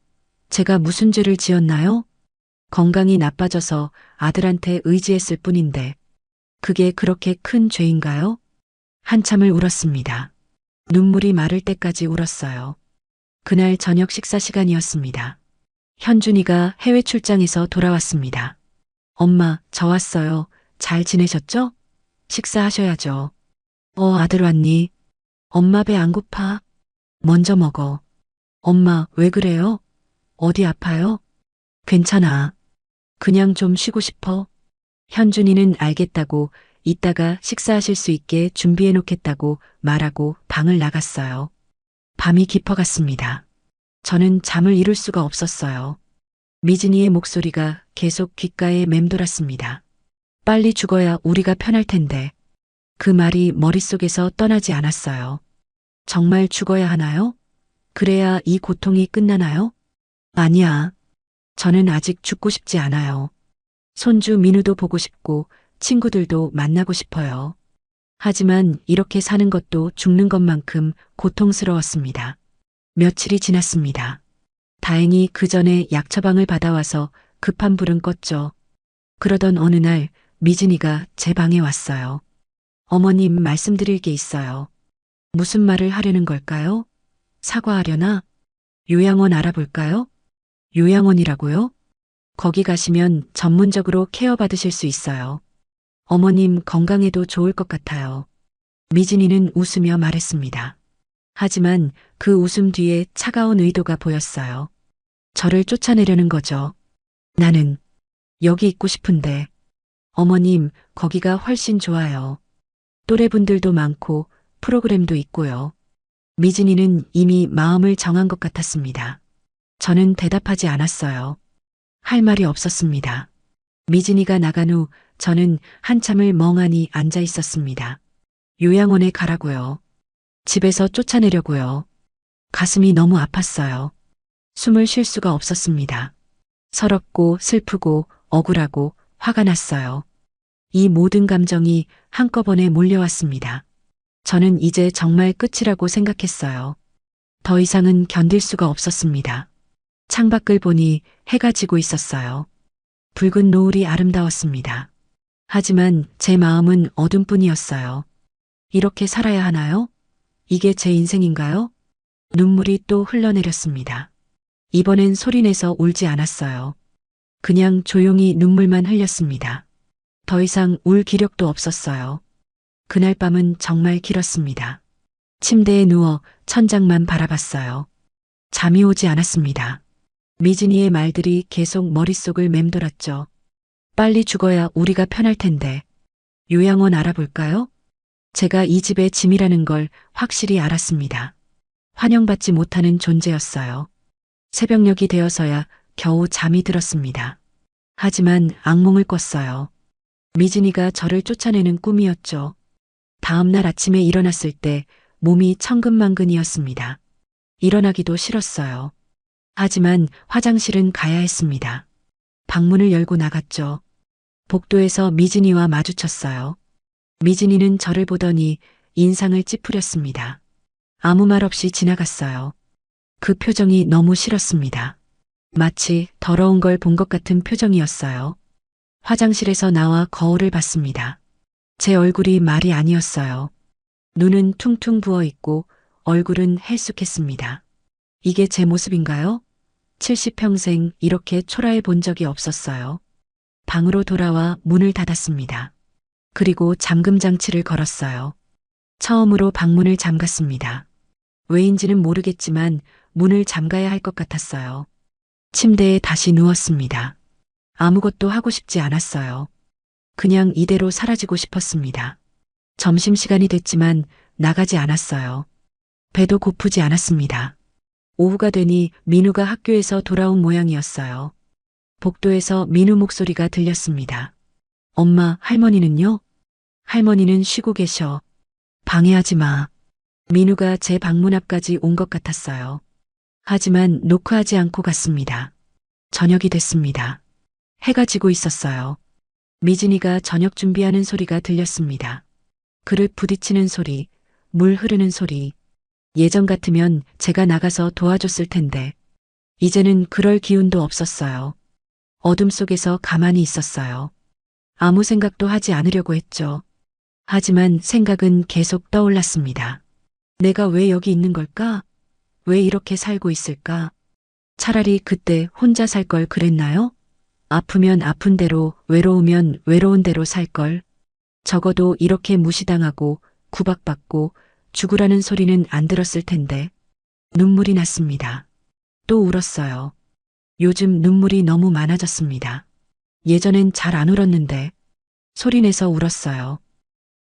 제가 무슨 죄를 지었나요? 건강이 나빠져서 아들한테 의지했을 뿐인데 그게 그렇게 큰 죄인가요? 한참을 울었습니다. 눈물이 마를 때까지 울었어요. 그날 저녁 식사 시간이었습니다. 현준이가 해외 출장에서 돌아왔습니다. 엄마, 저 왔어요. 잘 지내셨죠? 식사하셔야죠. 아들 왔니? 엄마 배 안 고파? 먼저 먹어. 엄마, 왜 그래요? 어디 아파요? 괜찮아. 그냥 좀 쉬고 싶어. 현준이는 알겠다고 이따가 식사하실 수 있게 준비해 놓겠다고 말하고 방을 나갔어요. 밤이 깊어갔습니다. 저는 잠을 이룰 수가 없었어요. 미진이의 목소리가 계속 귓가에 맴돌았습니다. 빨리 죽어야 우리가 편할 텐데. 그 말이 머릿속에서 떠나지 않았어요. 정말 죽어야 하나요? 그래야 이 고통이 끝나나요? 아니야. 저는 아직 죽고 싶지 않아요. 손주 민우도 보고 싶고 친구들도 만나고 싶어요. 하지만 이렇게 사는 것도 죽는 것만큼 고통스러웠습니다. 며칠이 지났습니다. 다행히 그 전에 약 처방을 받아와서 급한 불은 껐죠. 그러던 어느 날 미진이가 제 방에 왔어요. 어머님, 말씀드릴 게 있어요. 무슨 말을 하려는 걸까요? 사과하려나? 요양원 알아볼까요? 요양원이라고요? 거기 가시면 전문적으로 케어받으실 수 있어요. 어머님 건강에도 좋을 것 같아요. 미진이는 웃으며 말했습니다. 하지만 그 웃음 뒤에 차가운 의도가 보였어요. 저를 쫓아내려는 거죠. 나는 여기 있고 싶은데. 어머님, 거기가 훨씬 좋아요. 또래분들도 많고 프로그램도 있고요. 미진이는 이미 마음을 정한 것 같았습니다. 저는 대답하지 않았어요. 할 말이 없었습니다. 미진이가 나간 후 저는 한참을 멍하니 앉아 있었습니다. 요양원에 가라고요. 집에서 쫓아내려고요. 가슴이 너무 아팠어요. 숨을 쉴 수가 없었습니다. 서럽고 슬프고 억울하고 화가 났어요. 이 모든 감정이 한꺼번에 몰려왔습니다. 저는 이제 정말 끝이라고 생각했어요. 더 이상은 견딜 수가 없었습니다. 창밖을 보니 해가 지고 있었어요. 붉은 노을이 아름다웠습니다. 하지만 제 마음은 어둠뿐이었어요. 이렇게 살아야 하나요? 이게 제 인생인가요? 눈물이 또 흘러내렸습니다. 이번엔 소리내서 울지 않았어요. 그냥 조용히 눈물만 흘렸습니다. 더 이상 울 기력도 없었어요. 그날 밤은 정말 길었습니다. 침대에 누워 천장만 바라봤어요. 잠이 오지 않았습니다. 미진이의 말들이 계속 머릿속을 맴돌았죠. 빨리 죽어야 우리가 편할 텐데. 요양원 알아볼까요? 제가 이 집의 짐이라는 걸 확실히 알았습니다. 환영받지 못하는 존재였어요. 새벽녘이 되어서야 겨우 잠이 들었습니다. 하지만 악몽을 꿨어요. 미진이가 저를 쫓아내는 꿈이었죠. 다음 날 아침에 일어났을 때 몸이 천근만근이었습니다. 일어나기도 싫었어요. 하지만 화장실은 가야 했습니다. 방문을 열고 나갔죠. 복도에서 미진이와 마주쳤어요. 미진이는 저를 보더니 인상을 찌푸렸습니다. 아무 말 없이 지나갔어요. 그 표정이 너무 싫었습니다. 마치 더러운 걸 본 것 같은 표정이었어요. 화장실에서 나와 거울을 봤습니다. 제 얼굴이 말이 아니었어요. 눈은 퉁퉁 부어 있고 얼굴은 헬쑥했습니다. 이게 제 모습인가요? 70평생 이렇게 초라해 본 적이 없었어요. 방으로 돌아와 문을 닫았습니다. 그리고 잠금 장치를 걸었어요. 처음으로 방문을 잠갔습니다. 왜인지는 모르겠지만 문을 잠가야 할 것 같았어요. 침대에 다시 누웠습니다. 아무것도 하고 싶지 않았어요. 그냥 이대로 사라지고 싶었습니다. 점심시간이 됐지만 나가지 않았어요. 배도 고프지 않았습니다. 오후가 되니 민우가 학교에서 돌아온 모양이었어요. 복도에서 민우 목소리가 들렸습니다. 엄마, 할머니는요? 할머니는 쉬고 계셔. 방해하지 마. 민우가 제 방문 앞까지 온 것 같았어요. 하지만 노크하지 않고 갔습니다. 저녁이 됐습니다. 해가 지고 있었어요. 미진이가 저녁 준비하는 소리가 들렸습니다. 그릇 부딪히는 소리, 물 흐르는 소리. 예전 같으면 제가 나가서 도와줬을 텐데 이제는 그럴 기운도 없었어요. 어둠 속에서 가만히 있었어요. 아무 생각도 하지 않으려고 했죠. 하지만 생각은 계속 떠올랐습니다. 내가 왜 여기 있는 걸까? 왜 이렇게 살고 있을까? 차라리 그때 혼자 살 걸 그랬나요? 아프면 아픈 대로, 외로우면 외로운 대로 살 걸. 적어도 이렇게 무시당하고 구박받고 죽으라는 소리는 안 들었을 텐데. 눈물이 났습니다. 또 울었어요. 요즘 눈물이 너무 많아졌습니다. 예전엔 잘 안 울었는데 소리내서 울었어요.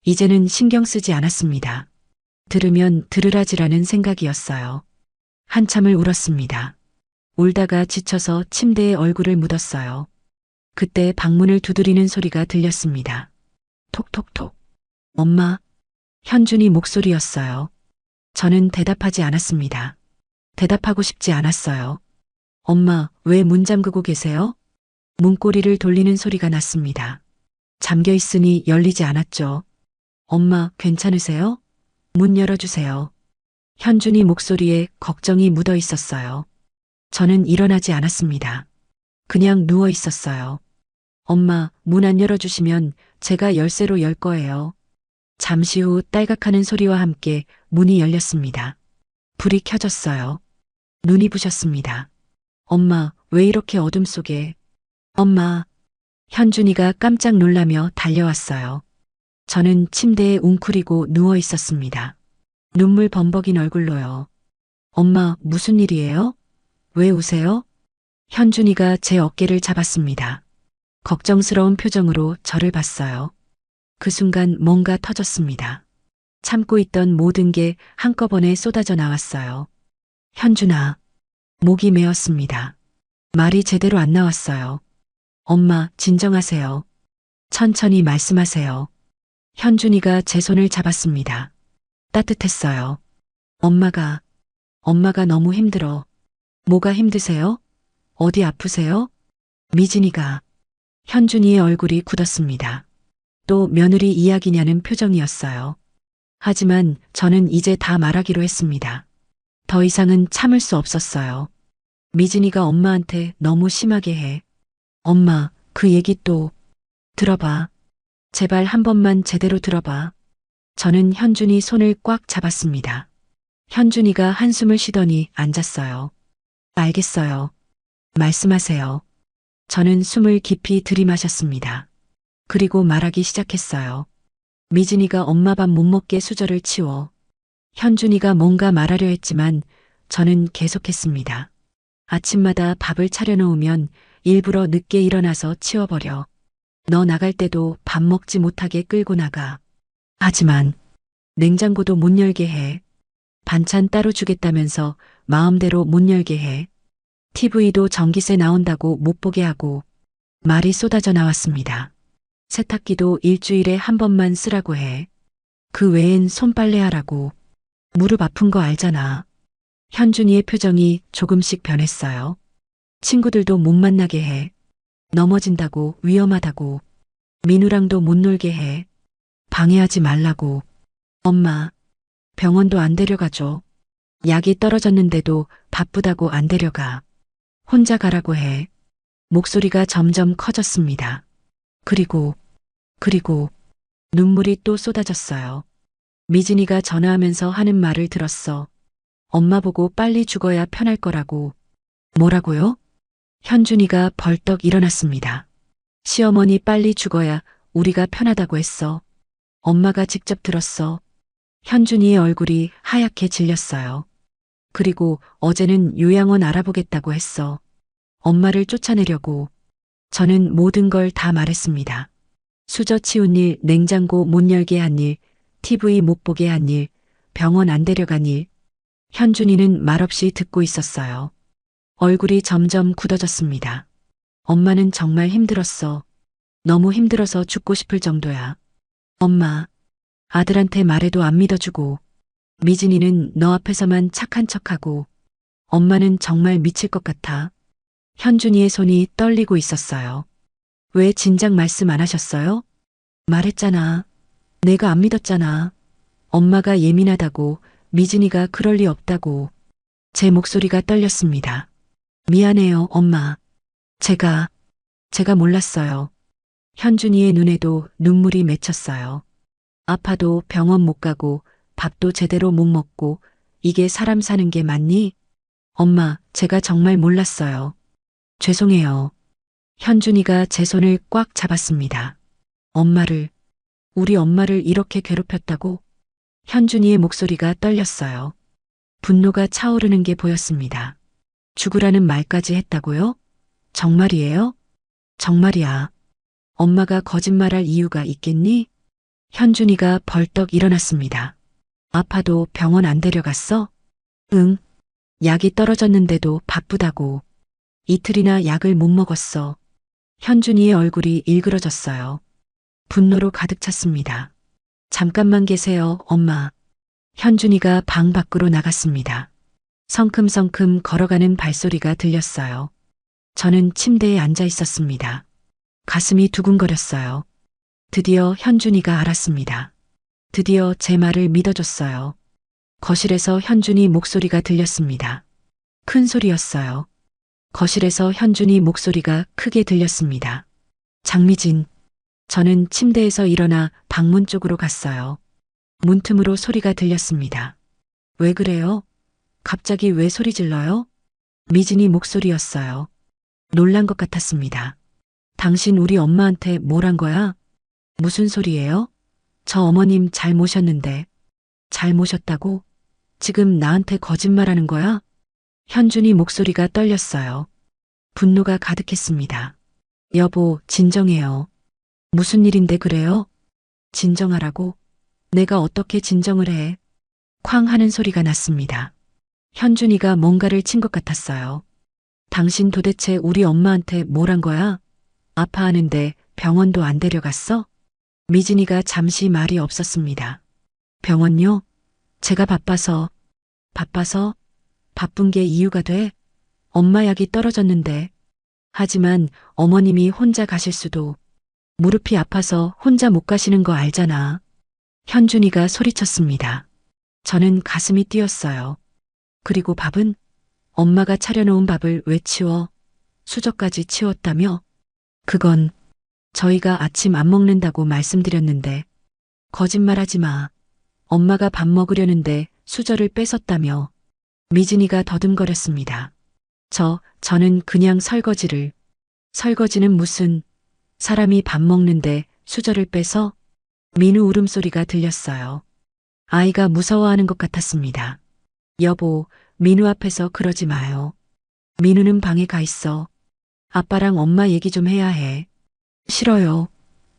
이제는 신경 쓰지 않았습니다. 들으면 들으라지라는 생각이었어요. 한참을 울었습니다. 울다가 지쳐서 침대에 얼굴을 묻었어요. 그때 방문을 두드리는 소리가 들렸습니다. 톡톡톡. 엄마, 현준이 목소리였어요. 저는 대답하지 않았습니다. 대답하고 싶지 않았어요. 엄마, 왜 문 잠그고 계세요? 문고리를 돌리는 소리가 났습니다. 잠겨 있으니 열리지 않았죠. 엄마, 괜찮으세요? 문 열어주세요. 현준이 목소리에 걱정이 묻어 있었어요. 저는 일어나지 않았습니다. 그냥 누워 있었어요. 엄마, 문 안 열어주시면 제가 열쇠로 열 거예요. 잠시 후 딸각하는 소리와 함께 문이 열렸습니다. 불이 켜졌어요. 눈이 부셨습니다. 엄마, 왜 이렇게 어둠 속에? 엄마. 현준이가 깜짝 놀라며 달려왔어요. 저는 침대에 웅크리고 누워 있었습니다. 눈물 범벅인 얼굴로요. 엄마, 무슨 일이에요? 왜 우세요? 현준이가 제 어깨를 잡았습니다. 걱정스러운 표정으로 저를 봤어요. 그 순간 뭔가 터졌습니다. 참고 있던 모든 게 한꺼번에 쏟아져 나왔어요. 현준아. 목이 메었습니다. 말이 제대로 안 나왔어요. 엄마, 진정하세요. 천천히 말씀하세요. 현준이가 제 손을 잡았습니다. 따뜻했어요. 엄마가 너무 힘들어. 뭐가 힘드세요? 어디 아프세요? 미진이가. 현준이의 얼굴이 굳었습니다. 또 며느리 이야기냐는 표정이었어요. 하지만 저는 이제 다 말하기로 했습니다. 더 이상은 참을 수 없었어요. 미진이가 엄마한테 너무 심하게 해. 엄마, 그 얘기 또 들어봐. 제발 한 번만 제대로 들어봐. 저는 현준이 손을 꽉 잡았습니다. 현준이가 한숨을 쉬더니 앉았어요. 알겠어요. 말씀하세요. 저는 숨을 깊이 들이마셨습니다. 그리고 말하기 시작했어요. 미진이가 엄마 밥 못 먹게 수저를 치워. 현준이가 뭔가 말하려 했지만 저는 계속했습니다. 아침마다 밥을 차려놓으면 일부러 늦게 일어나서 치워버려. 너 나갈 때도 밥 먹지 못하게 끌고 나가. 하지만 냉장고도 못 열게 해. 반찬 따로 주겠다면서 마음대로 못 열게 해. TV도 전기세 나온다고 못 보게 하고. 말이 쏟아져 나왔습니다. 세탁기도 일주일에 한 번만 쓰라고 해. 그 외엔 손빨래 하라고. 무릎 아픈 거 알잖아. 현준이의 표정이 조금씩 변했어요. 친구들도 못 만나게 해. 넘어진다고, 위험하다고. 민우랑도 못 놀게 해. 방해하지 말라고. 엄마, 병원도 안 데려가줘. 약이 떨어졌는데도 바쁘다고 안 데려가. 혼자 가라고 해. 목소리가 점점 커졌습니다. 그리고 눈물이 또 쏟아졌어요. 미진이가 전화하면서 하는 말을 들었어. 엄마 보고 빨리 죽어야 편할 거라고. 뭐라고요? 현준이가 벌떡 일어났습니다. 시어머니 빨리 죽어야 우리가 편하다고 했어. 엄마가 직접 들었어. 현준이의 얼굴이 하얗게 질렸어요. 그리고 어제는 요양원 알아보겠다고 했어. 엄마를 쫓아내려고. 저는 모든 걸 다 말했습니다. 수저 치운 일, 냉장고 못 열게 한 일, TV 못 보게 한 일, 병원 안 데려간 일. 현준이는 말없이 듣고 있었어요. 얼굴이 점점 굳어졌습니다. 엄마는 정말 힘들었어. 너무 힘들어서 죽고 싶을 정도야. 엄마, 아들한테 말해도 안 믿어주고, 미진이는 너 앞에서만 착한 척하고, 엄마는 정말 미칠 것 같아. 현준이의 손이 떨리고 있었어요. 왜 진작 말씀 안 하셨어요? 말했잖아. 내가 안 믿었잖아. 엄마가 예민하다고, 미진이가 그럴 리 없다고. 제 목소리가 떨렸습니다. 미안해요, 엄마. 제가 몰랐어요. 현준이의 눈에도 눈물이 맺혔어요. 아파도 병원 못 가고 밥도 제대로 못 먹고 이게 사람 사는 게 맞니? 엄마, 제가 정말 몰랐어요. 죄송해요. 현준이가 제 손을 꽉 잡았습니다. 우리 엄마를 이렇게 괴롭혔다고? 현준이의 목소리가 떨렸어요. 분노가 차오르는 게 보였습니다. 죽으라는 말까지 했다고요? 정말이에요? 정말이야. 엄마가 거짓말할 이유가 있겠니? 현준이가 벌떡 일어났습니다. 아파도 병원 안 데려갔어? 응. 약이 떨어졌는데도 바쁘다고. 이틀이나 약을 못 먹었어. 현준이의 얼굴이 일그러졌어요. 분노로 가득 찼습니다. 잠깐만 계세요, 엄마. 현준이가 방 밖으로 나갔습니다. 성큼성큼 걸어가는 발소리가 들렸어요. 저는 침대에 앉아 있었습니다. 가슴이 두근거렸어요. 드디어 현준이가 알았습니다. 드디어 제 말을 믿어줬어요. 거실에서 현준이 목소리가 들렸습니다. 큰 소리였어요. 거실에서 현준이 목소리가 크게 들렸습니다. 장미진. 저는 침대에서 일어나 방문 쪽으로 갔어요. 문틈으로 소리가 들렸습니다. 왜 그래요? 갑자기 왜 소리 질러요? 미진이 목소리였어요. 놀란 것 같았습니다. 당신 우리 엄마한테 뭘 한 거야? 무슨 소리예요? 저 어머님 잘 모셨는데. 잘 모셨다고? 지금 나한테 거짓말하는 거야? 현준이 목소리가 떨렸어요. 분노가 가득했습니다. 여보, 진정해요. 무슨 일인데 그래요? 진정하라고? 내가 어떻게 진정을 해? 쾅 하는 소리가 났습니다. 현준이가 뭔가를 친 것 같았어요. 당신 도대체 우리 엄마한테 뭘 한 거야? 아파하는데 병원도 안 데려갔어? 미진이가 잠시 말이 없었습니다. 병원요? 제가 바빠서. 바쁜 게 이유가 돼? 엄마 약이 떨어졌는데. 하지만 어머님이 혼자 가실 수도. 무릎이 아파서 혼자 못 가시는 거 알잖아. 현준이가 소리쳤습니다. 저는 가슴이 뛰었어요. 그리고 밥은? 엄마가 차려놓은 밥을 왜 치워? 수저까지 치웠다며? 그건 저희가 아침 안 먹는다고 말씀드렸는데. 거짓말하지 마. 엄마가 밥 먹으려는데 수저를 뺏었다며. 미진이가 더듬거렸습니다. 저는 그냥 설거지는 무슨, 사람이 밥 먹는데 수저를 빼서? 민우 울음소리가 들렸어요. 아이가 무서워하는 것 같았습니다. 여보, 민우 앞에서 그러지 마요. 민우는 방에 가 있어. 아빠랑 엄마 얘기 좀 해야 해. 싫어요.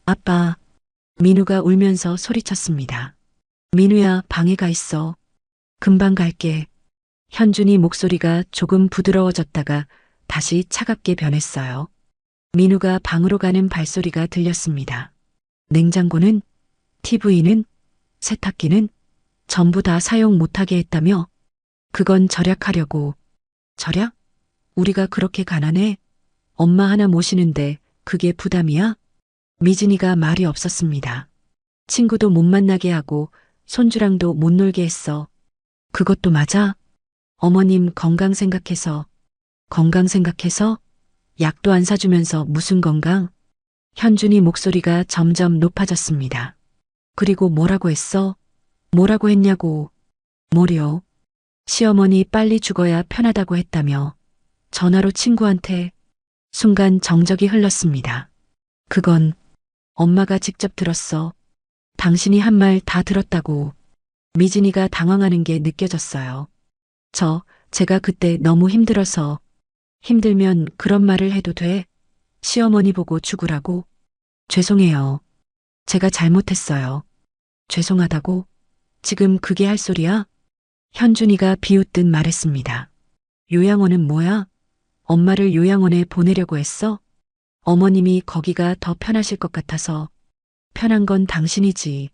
아빠. 민우가 울면서 소리쳤습니다. 민우야, 방에 가 있어. 금방 갈게. 현준이 목소리가 조금 부드러워졌다가 다시 차갑게 변했어요. 민우가 방으로 가는 발소리가 들렸습니다. 냉장고는? TV는? 세탁기는? 전부 다 사용 못하게 했다며? 그건 절약하려고. 절약? 우리가 그렇게 가난해? 엄마 하나 모시는데 그게 부담이야? 미진이가 말이 없었습니다. 친구도 못 만나게 하고 손주랑도 못 놀게 했어. 그것도 맞아? 어머님 건강 생각해서 약도 안 사주면서 무슨 건강? 현준이 목소리가 점점 높아졌습니다. 그리고 뭐라고 했어? 뭐라고 했냐고. 뭐려? 시어머니 빨리 죽어야 편하다고 했다며. 전화로 친구한테. 순간 정적이 흘렀습니다. 그건 엄마가 직접 들었어. 당신이 한 말 다 들었다고. 미진이가 당황하는 게 느껴졌어요. 제가 그때 너무 힘들어서. 힘들면 그런 말을 해도 돼? 시어머니 보고 죽으라고? 죄송해요. 제가 잘못했어요. 죄송하다고? 지금 그게 할 소리야? 현준이가 비웃듯 말했습니다. 요양원은 뭐야? 엄마를 요양원에 보내려고 했어? 어머님이 거기가 더 편하실 것 같아서. 편한 건 당신이지.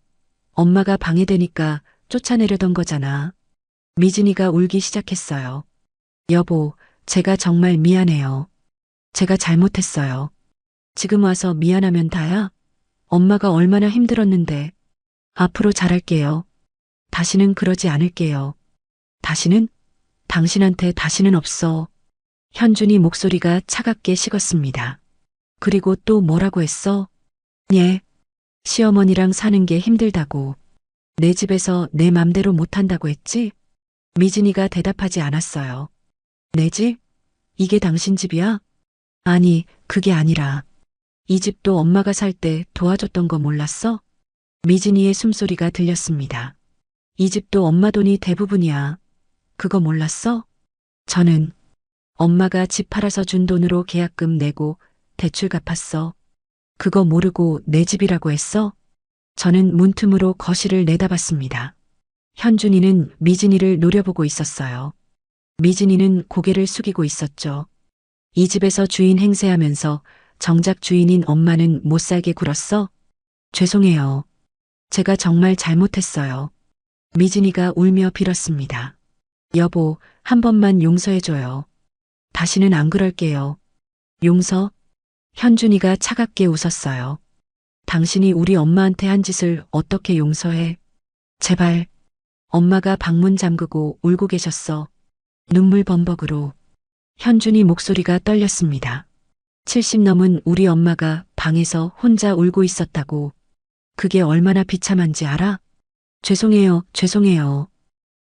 엄마가 방해되니까 쫓아내려던 거잖아. 미진이가 울기 시작했어요. 여보, 제가 정말 미안해요. 제가 잘못했어요. 지금 와서 미안하면 다야? 엄마가 얼마나 힘들었는데. 앞으로 잘할게요. 다시는 그러지 않을게요. 다시는? 당신한테 다시는 없어. 현준이 목소리가 차갑게 식었습니다. 그리고 또 뭐라고 했어? 예. 시어머니랑 사는 게 힘들다고. 내 집에서 내 맘대로 못한다고 했지? 미진이가 대답하지 않았어요. 내 집? 이게 당신 집이야? 아니, 그게 아니라. 이 집도 엄마가 살 때 도와줬던 거 몰랐어? 미진이의 숨소리가 들렸습니다. 이 집도 엄마 돈이 대부분이야. 그거 몰랐어? 저는 엄마가 집 팔아서 준 돈으로 계약금 내고 대출 갚았어. 그거 모르고 내 집이라고 했어? 저는 문틈으로 거실을 내다봤습니다. 현준이는 미진이를 노려보고 있었어요. 미진이는 고개를 숙이고 있었죠. 이 집에서 주인 행세하면서 정작 주인인 엄마는 못 살게 굴었어? 죄송해요. 제가 정말 잘못했어요. 미진이가 울며 빌었습니다. 여보, 한 번만 용서해줘요. 다시는 안 그럴게요. 용서? 현준이가 차갑게 웃었어요. 당신이 우리 엄마한테 한 짓을 어떻게 용서해? 제발. 엄마가 방문 잠그고 울고 계셨어. 눈물 범벅으로. 현준이 목소리가 떨렸습니다. 70 넘은 우리 엄마가 방에서 혼자 울고 있었다고. 그게 얼마나 비참한지 알아? 죄송해요, 죄송해요.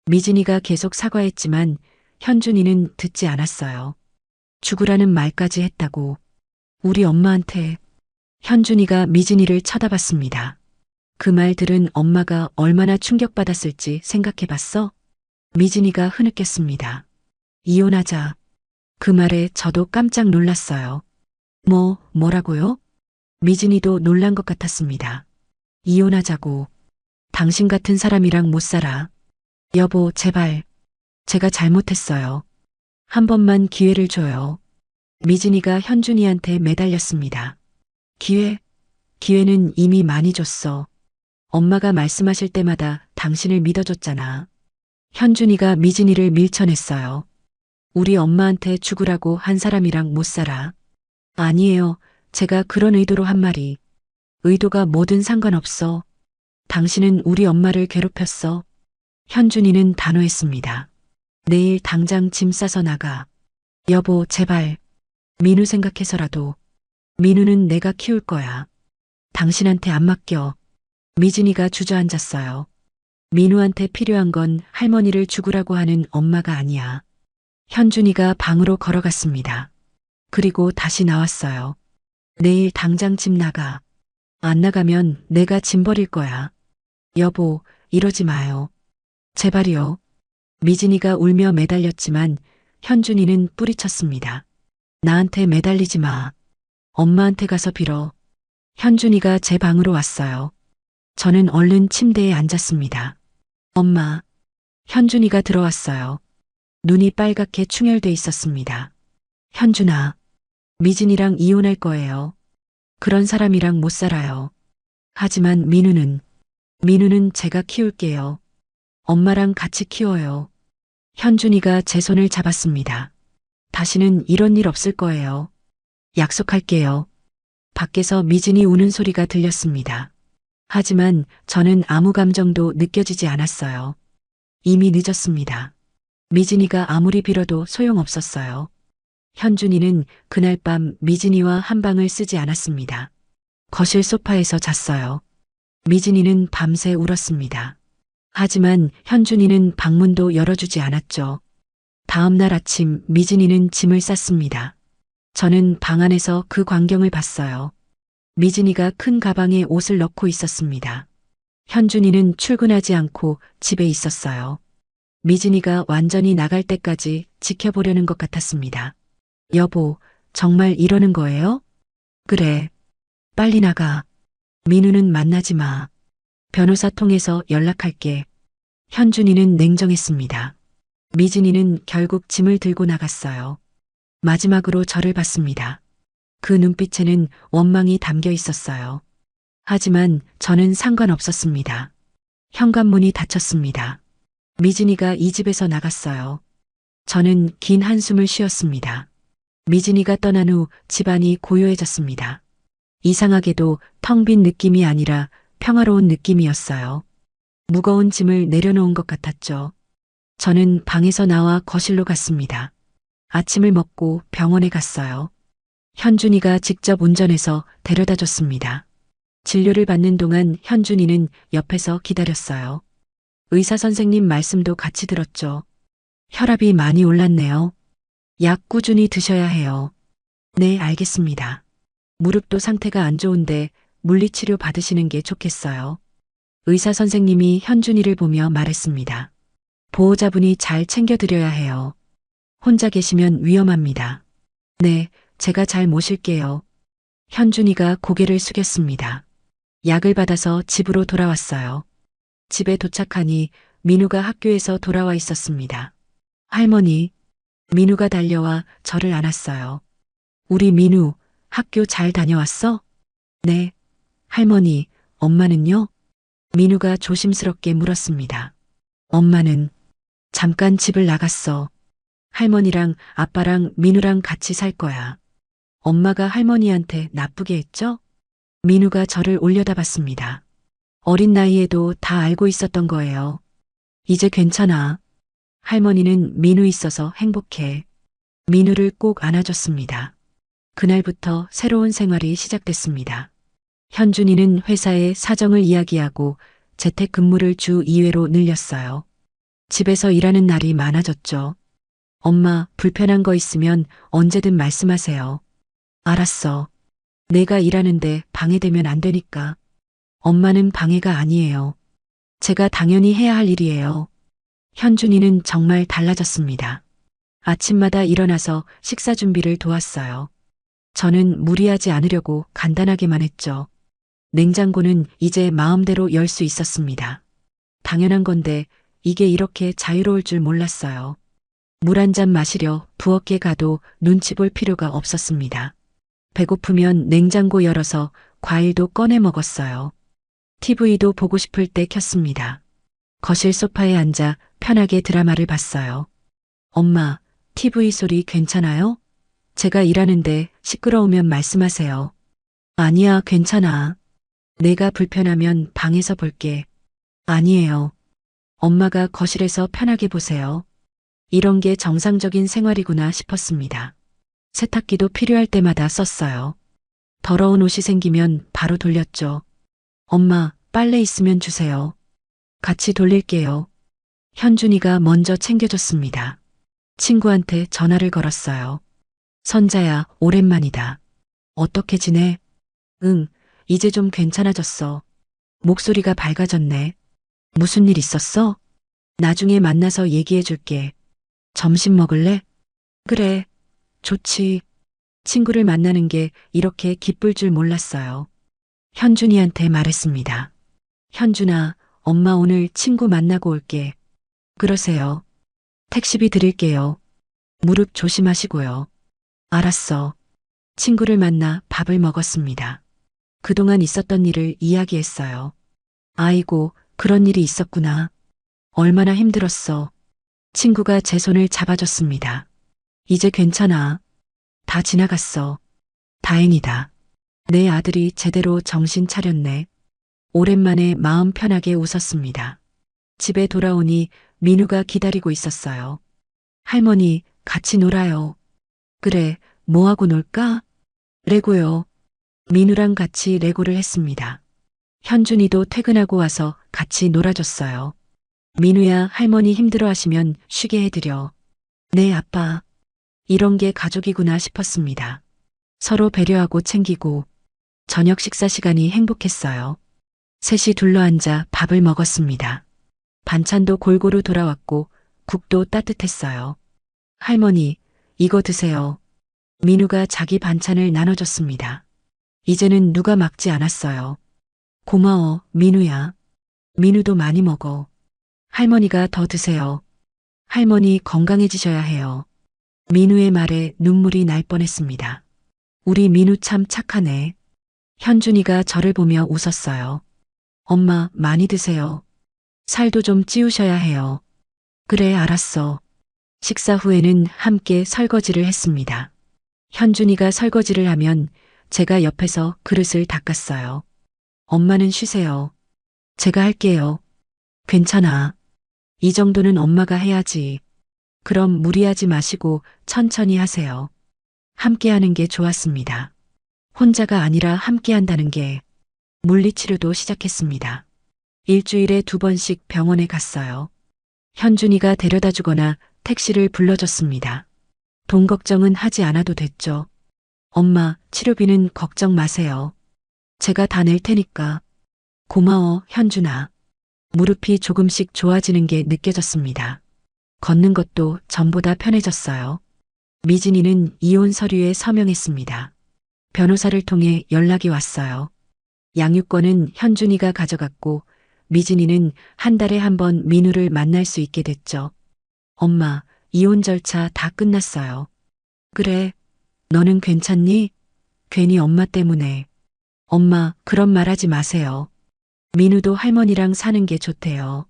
미진이가 계속 사과했지만 현준이는 듣지 않았어요. 죽으라는 말까지 했다고. 우리 엄마한테. 현준이가 미진이를 쳐다봤습니다. 그 말 들은 엄마가 얼마나 충격받았을지 생각해봤어? 미진이가 흐느꼈습니다. 이혼하자. 그 말에 저도 깜짝 놀랐어요. 뭐라고요? 미진이도 놀란 것 같았습니다. 이혼하자고. 당신 같은 사람이랑 못 살아. 여보, 제발. 제가 잘못했어요. 한 번만 기회를 줘요. 미진이가 현준이한테 매달렸습니다. 기회는 이미 많이 줬어. 엄마가 말씀하실 때마다 당신을 믿어줬잖아. 현준이가 미진이를 밀쳐냈어요. 우리 엄마한테 죽으라고 한 사람이랑 못 살아. 아니에요. 제가 그런 의도로 한 말이. 의도가 뭐든 상관없어. 당신은 우리 엄마를 괴롭혔어. 현준이는 단호했습니다. 내일 당장 짐 싸서 나가. 여보, 제발. 민우 생각해서라도. 민우는 내가 키울 거야. 당신한테 안 맡겨. 미진이가 주저앉았어요. 민우한테 필요한 건 할머니를 죽으라고 하는 엄마가 아니야. 현준이가 방으로 걸어갔습니다. 그리고 다시 나왔어요. 내일 당장 집 나가. 안 나가면 내가 짐 버릴 거야. 여보, 이러지 마요. 제발이요. 미진이가 울며 매달렸지만 현준이는 뿌리쳤습니다. 나한테 매달리지 마. 엄마한테 가서 빌어. 현준이가 제 방으로 왔어요. 저는 얼른 침대에 앉았습니다. 엄마. 현준이가 들어왔어요. 눈이 빨갛게 충혈돼 있었습니다. 현준아. 미진이랑 이혼할 거예요. 그런 사람이랑 못 살아요. 하지만 민우는 제가 키울게요. 엄마랑 같이 키워요. 현준이가 제 손을 잡았습니다. 다시는 이런 일 없을 거예요. 약속할게요. 밖에서 미진이 우는 소리가 들렸습니다. 하지만 저는 아무 감정도 느껴지지 않았어요. 이미 늦었습니다. 미진이가 아무리 빌어도 소용없었어요. 현준이는 그날 밤 미진이와 한 방을 쓰지 않았습니다. 거실 소파에서 잤어요. 미진이는 밤새 울었습니다. 하지만 현준이는 방문도 열어주지 않았죠. 다음 날 아침 미진이는 짐을 쌌습니다. 저는 방 안에서 그 광경을 봤어요. 미진이가 큰 가방에 옷을 넣고 있었습니다. 현준이는 출근하지 않고 집에 있었어요. 미진이가 완전히 나갈 때까지 지켜보려는 것 같았습니다. 여보, 정말 이러는 거예요? 그래. 빨리 나가. 민우는 만나지 마. 변호사 통해서 연락할게. 현준이는 냉정했습니다. 미진이는 결국 짐을 들고 나갔어요. 마지막으로 저를 봤습니다. 그 눈빛에는 원망이 담겨 있었어요. 하지만 저는 상관없었습니다. 현관문이 닫혔습니다. 미진이가 이 집에서 나갔어요. 저는 긴 한숨을 쉬었습니다. 미진이가 떠난 후 집안이 고요해졌습니다. 이상하게도 텅 빈 느낌이 아니라 평화로운 느낌이었어요. 무거운 짐을 내려놓은 것 같았죠. 저는 방에서 나와 거실로 갔습니다. 아침을 먹고 병원에 갔어요. 현준이가 직접 운전해서 데려다 줬습니다. 진료를 받는 동안 현준이는 옆에서 기다렸어요. 의사 선생님 말씀도 같이 들었죠. 혈압이 많이 올랐네요. 약 꾸준히 드셔야 해요. 네, 알겠습니다. 무릎도 상태가 안 좋은데 물리치료 받으시는 게 좋겠어요. 의사 선생님이 현준이를 보며 말했습니다. 보호자분이 잘 챙겨드려야 해요. 혼자 계시면 위험합니다. 네, 제가 잘 모실게요. 현준이가 고개를 숙였습니다. 약을 받아서 집으로 돌아왔어요. 집에 도착하니 민우가 학교에서 돌아와 있었습니다. 할머니, 민우가 달려와 저를 안았어요. 우리 민우, 학교 잘 다녀왔어? 네. 할머니, 엄마는요? 민우가 조심스럽게 물었습니다. 엄마는 잠깐 집을 나갔어. 할머니랑 아빠랑 민우랑 같이 살 거야. 엄마가 할머니한테 나쁘게 했죠? 민우가 저를 올려다봤습니다. 어린 나이에도 다 알고 있었던 거예요. 이제 괜찮아. 할머니는 민우 있어서 행복해. 민우를 꼭 안아줬습니다. 그날부터 새로운 생활이 시작됐습니다. 현준이는 회사에 사정을 이야기하고 재택근무를 주 2회로 늘렸어요. 집에서 일하는 날이 많아졌죠. 엄마, 불편한 거 있으면 언제든 말씀하세요. 알았어. 내가 일하는데 방해되면 안 되니까. 엄마는 방해가 아니에요. 제가 당연히 해야 할 일이에요. 현준이는 정말 달라졌습니다. 아침마다 일어나서 식사 준비를 도왔어요. 저는 무리하지 않으려고 간단하게만 했죠. 냉장고는 이제 마음대로 열 수 있었습니다. 당연한 건데 이게 이렇게 자유로울 줄 몰랐어요. 물 한 잔 마시려 부엌에 가도 눈치 볼 필요가 없었습니다. 배고프면 냉장고 열어서 과일도 꺼내 먹었어요. TV도 보고 싶을 때 켰습니다. 거실 소파에 앉아 편하게 드라마를 봤어요. 엄마, TV 소리 괜찮아요? 제가 일하는데 시끄러우면 말씀하세요. 아니야, 괜찮아. 내가 불편하면 방에서 볼게. 아니에요. 엄마가 거실에서 편하게 보세요. 이런 게 정상적인 생활이구나 싶었습니다. 세탁기도 필요할 때마다 썼어요. 더러운 옷이 생기면 바로 돌렸죠. 엄마, 빨래 있으면 주세요. 같이 돌릴게요. 현준이가 먼저 챙겨줬습니다. 친구한테 전화를 걸었어요. 선자야, 오랜만이다. 어떻게 지내? 응, 이제 좀 괜찮아졌어. 목소리가 밝아졌네. 무슨 일 있었어? 나중에 만나서 얘기해 줄게. 점심 먹을래? 그래, 좋지. 친구를 만나는 게 이렇게 기쁠 줄 몰랐어요. 현준이한테 말했습니다. 현준아, 엄마 오늘 친구 만나고 올게. 그러세요. 택시비 드릴게요. 무릎 조심하시고요. 알았어. 친구를 만나 밥을 먹었습니다. 그동안 있었던 일을 이야기했어요. 아이고, 그런 일이 있었구나. 얼마나 힘들었어. 친구가 제 손을 잡아줬습니다. 이제 괜찮아. 다 지나갔어. 다행이다. 내 아들이 제대로 정신 차렸네. 오랜만에 마음 편하게 웃었습니다. 집에 돌아오니 민우가 기다리고 있었어요. 할머니, 같이 놀아요. 그래, 뭐하고 놀까? 레고요. 민우랑 같이 레고를 했습니다. 현준이도 퇴근하고 와서 같이 놀아줬어요. 민우야, 할머니 힘들어하시면 쉬게 해드려. 네, 아빠. 이런 게 가족이구나 싶었습니다. 서로 배려하고 챙기고 저녁 식사 시간이 행복했어요. 셋이 둘러앉아 밥을 먹었습니다. 반찬도 골고루 돌아왔고 국도 따뜻했어요. 할머니, 이거 드세요. 민우가 자기 반찬을 나눠줬습니다. 이제는 누가 막지 않았어요. 고마워, 민우야. 민우도 많이 먹어. 할머니가 더 드세요. 할머니 건강해지셔야 해요. 민우의 말에 눈물이 날 뻔했습니다. 우리 민우 참 착하네. 현준이가 저를 보며 웃었어요. 엄마, 많이 드세요. 살도 좀 찌우셔야 해요. 그래, 알았어. 식사 후에는 함께 설거지를 했습니다. 현준이가 설거지를 하면 제가 옆에서 그릇을 닦았어요. 엄마는 쉬세요. 제가 할게요. 괜찮아. 이 정도는 엄마가 해야지. 그럼 무리하지 마시고 천천히 하세요. 함께 하는 게 좋았습니다. 혼자가 아니라 함께 한다는 게 물리치료도 시작했습니다. 일주일에 2번씩 병원에 갔어요. 현준이가 데려다 주거나 택시를 불러줬습니다. 돈 걱정은 하지 않아도 됐죠. 엄마, 치료비는 걱정 마세요. 제가 다 낼 테니까. 고마워, 현준아. 무릎이 조금씩 좋아지는 게 느껴졌습니다. 걷는 것도 전보다 편해졌어요. 미진이는 이혼 서류에 서명했습니다. 변호사를 통해 연락이 왔어요. 양육권은 현준이가 가져갔고 미진이는 한 달에 한 번 민우를 만날 수 있게 됐죠. 엄마, 이혼 절차 다 끝났어요. 그래, 너는 괜찮니? 괜히 엄마 때문에. 엄마, 그런 말 하지 마세요. 민우도 할머니랑 사는 게 좋대요.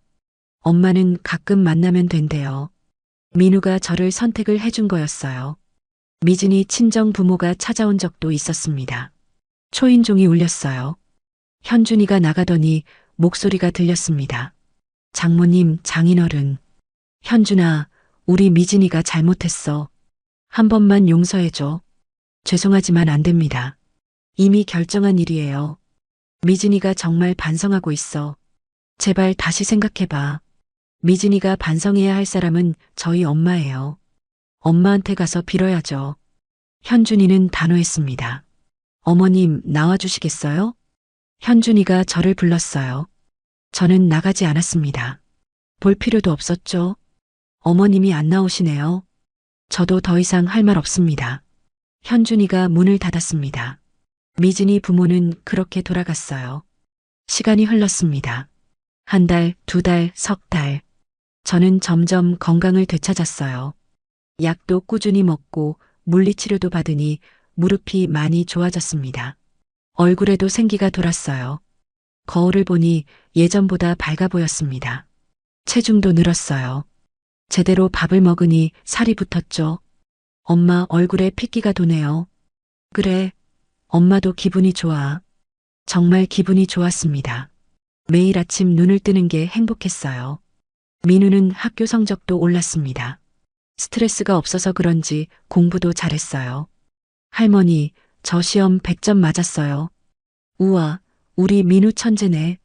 엄마는 가끔 만나면 된대요. 민우가 저를 선택을 해준 거였어요. 미진이 친정 부모가 찾아온 적도 있었습니다. 초인종이 울렸어요. 현준이가 나가더니 목소리가 들렸습니다. 장모님, 장인어른. 현준아, 우리 미진이가 잘못했어. 한 번만 용서해줘. 죄송하지만 안 됩니다. 이미 결정한 일이에요. 미진이가 정말 반성하고 있어. 제발 다시 생각해봐. 미진이가 반성해야 할 사람은 저희 엄마예요. 엄마한테 가서 빌어야죠. 현준이는 단호했습니다. 어머님, 나와주시겠어요? 현준이가 저를 불렀어요. 저는 나가지 않았습니다. 볼 필요도 없었죠. 어머님이 안 나오시네요. 저도 더 이상 할 말 없습니다. 현준이가 문을 닫았습니다. 미진이 부모는 그렇게 돌아갔어요. 시간이 흘렀습니다. 한 달, 두 달, 석 달. 저는 점점 건강을 되찾았어요. 약도 꾸준히 먹고 물리치료도 받으니 무릎이 많이 좋아졌습니다. 얼굴에도 생기가 돌았어요. 거울을 보니 예전보다 밝아 보였습니다. 체중도 늘었어요. 제대로 밥을 먹으니 살이 붙었죠. 엄마 얼굴에 핏기가 도네요. 그래, 엄마도 기분이 좋아. 정말 기분이 좋았습니다. 매일 아침 눈을 뜨는 게 행복했어요. 민우는 학교 성적도 올랐습니다. 스트레스가 없어서 그런지 공부도 잘했어요. 할머니, 저 시험 100점 맞았어요. 우와, 우리 민우 천재네.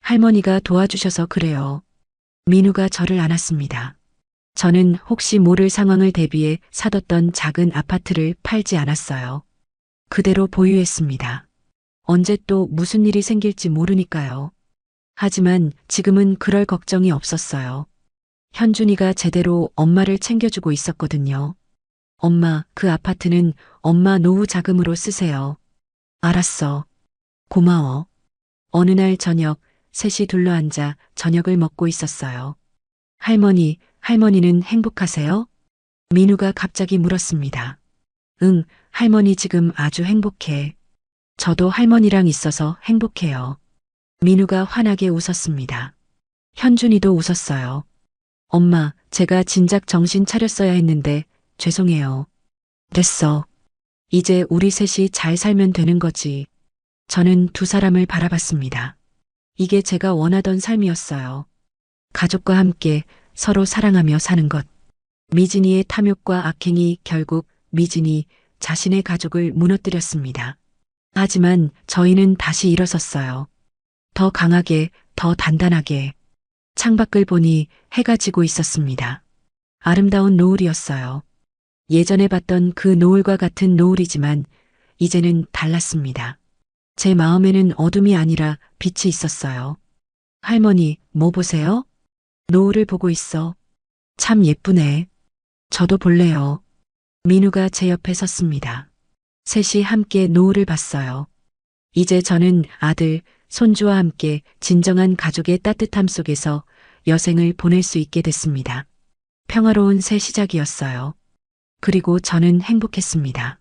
할머니가 도와주셔서 그래요. 민우가 저를 안았습니다. 저는 혹시 모를 상황을 대비해 사뒀던 작은 아파트를 팔지 않았어요. 그대로 보유했습니다. 언제 또 무슨 일이 생길지 모르니까요. 하지만 지금은 그럴 걱정이 없었어요. 현준이가 제대로 엄마를 챙겨주고 있었거든요. 엄마, 그 아파트는 엄마 노후 자금으로 쓰세요. 알았어. 고마워. 어느 날 저녁, 셋이 둘러앉아 저녁을 먹고 있었어요. 할머니는 행복하세요? 민우가 갑자기 물었습니다. 응, 할머니 지금 아주 행복해. 저도 할머니랑 있어서 행복해요. 민우가 환하게 웃었습니다. 현준이도 웃었어요. 엄마, 제가 진작 정신 차렸어야 했는데 죄송해요. 됐어. 이제 우리 셋이 잘 살면 되는 거지. 저는 두 사람을 바라봤습니다. 이게 제가 원하던 삶이었어요. 가족과 함께 서로 사랑하며 사는 것. 미진이의 탐욕과 악행이 결국 미진이 자신의 가족을 무너뜨렸습니다. 하지만 저희는 다시 일어섰어요. 더 강하게, 더 단단하게. 창밖을 보니 해가 지고 있었습니다. 아름다운 노을이었어요. 예전에 봤던 그 노을과 같은 노을이지만 이제는 달랐습니다. 제 마음에는 어둠이 아니라 빛이 있었어요. 할머니, 뭐 보세요? 노을을 보고 있어. 참 예쁘네. 저도 볼래요. 민우가 제 옆에 섰습니다. 셋이 함께 노을을 봤어요. 이제 저는 아들, 손주와 함께 진정한 가족의 따뜻함 속에서 여생을 보낼 수 있게 됐습니다. 평화로운 새 시작이었어요. 그리고 저는 행복했습니다.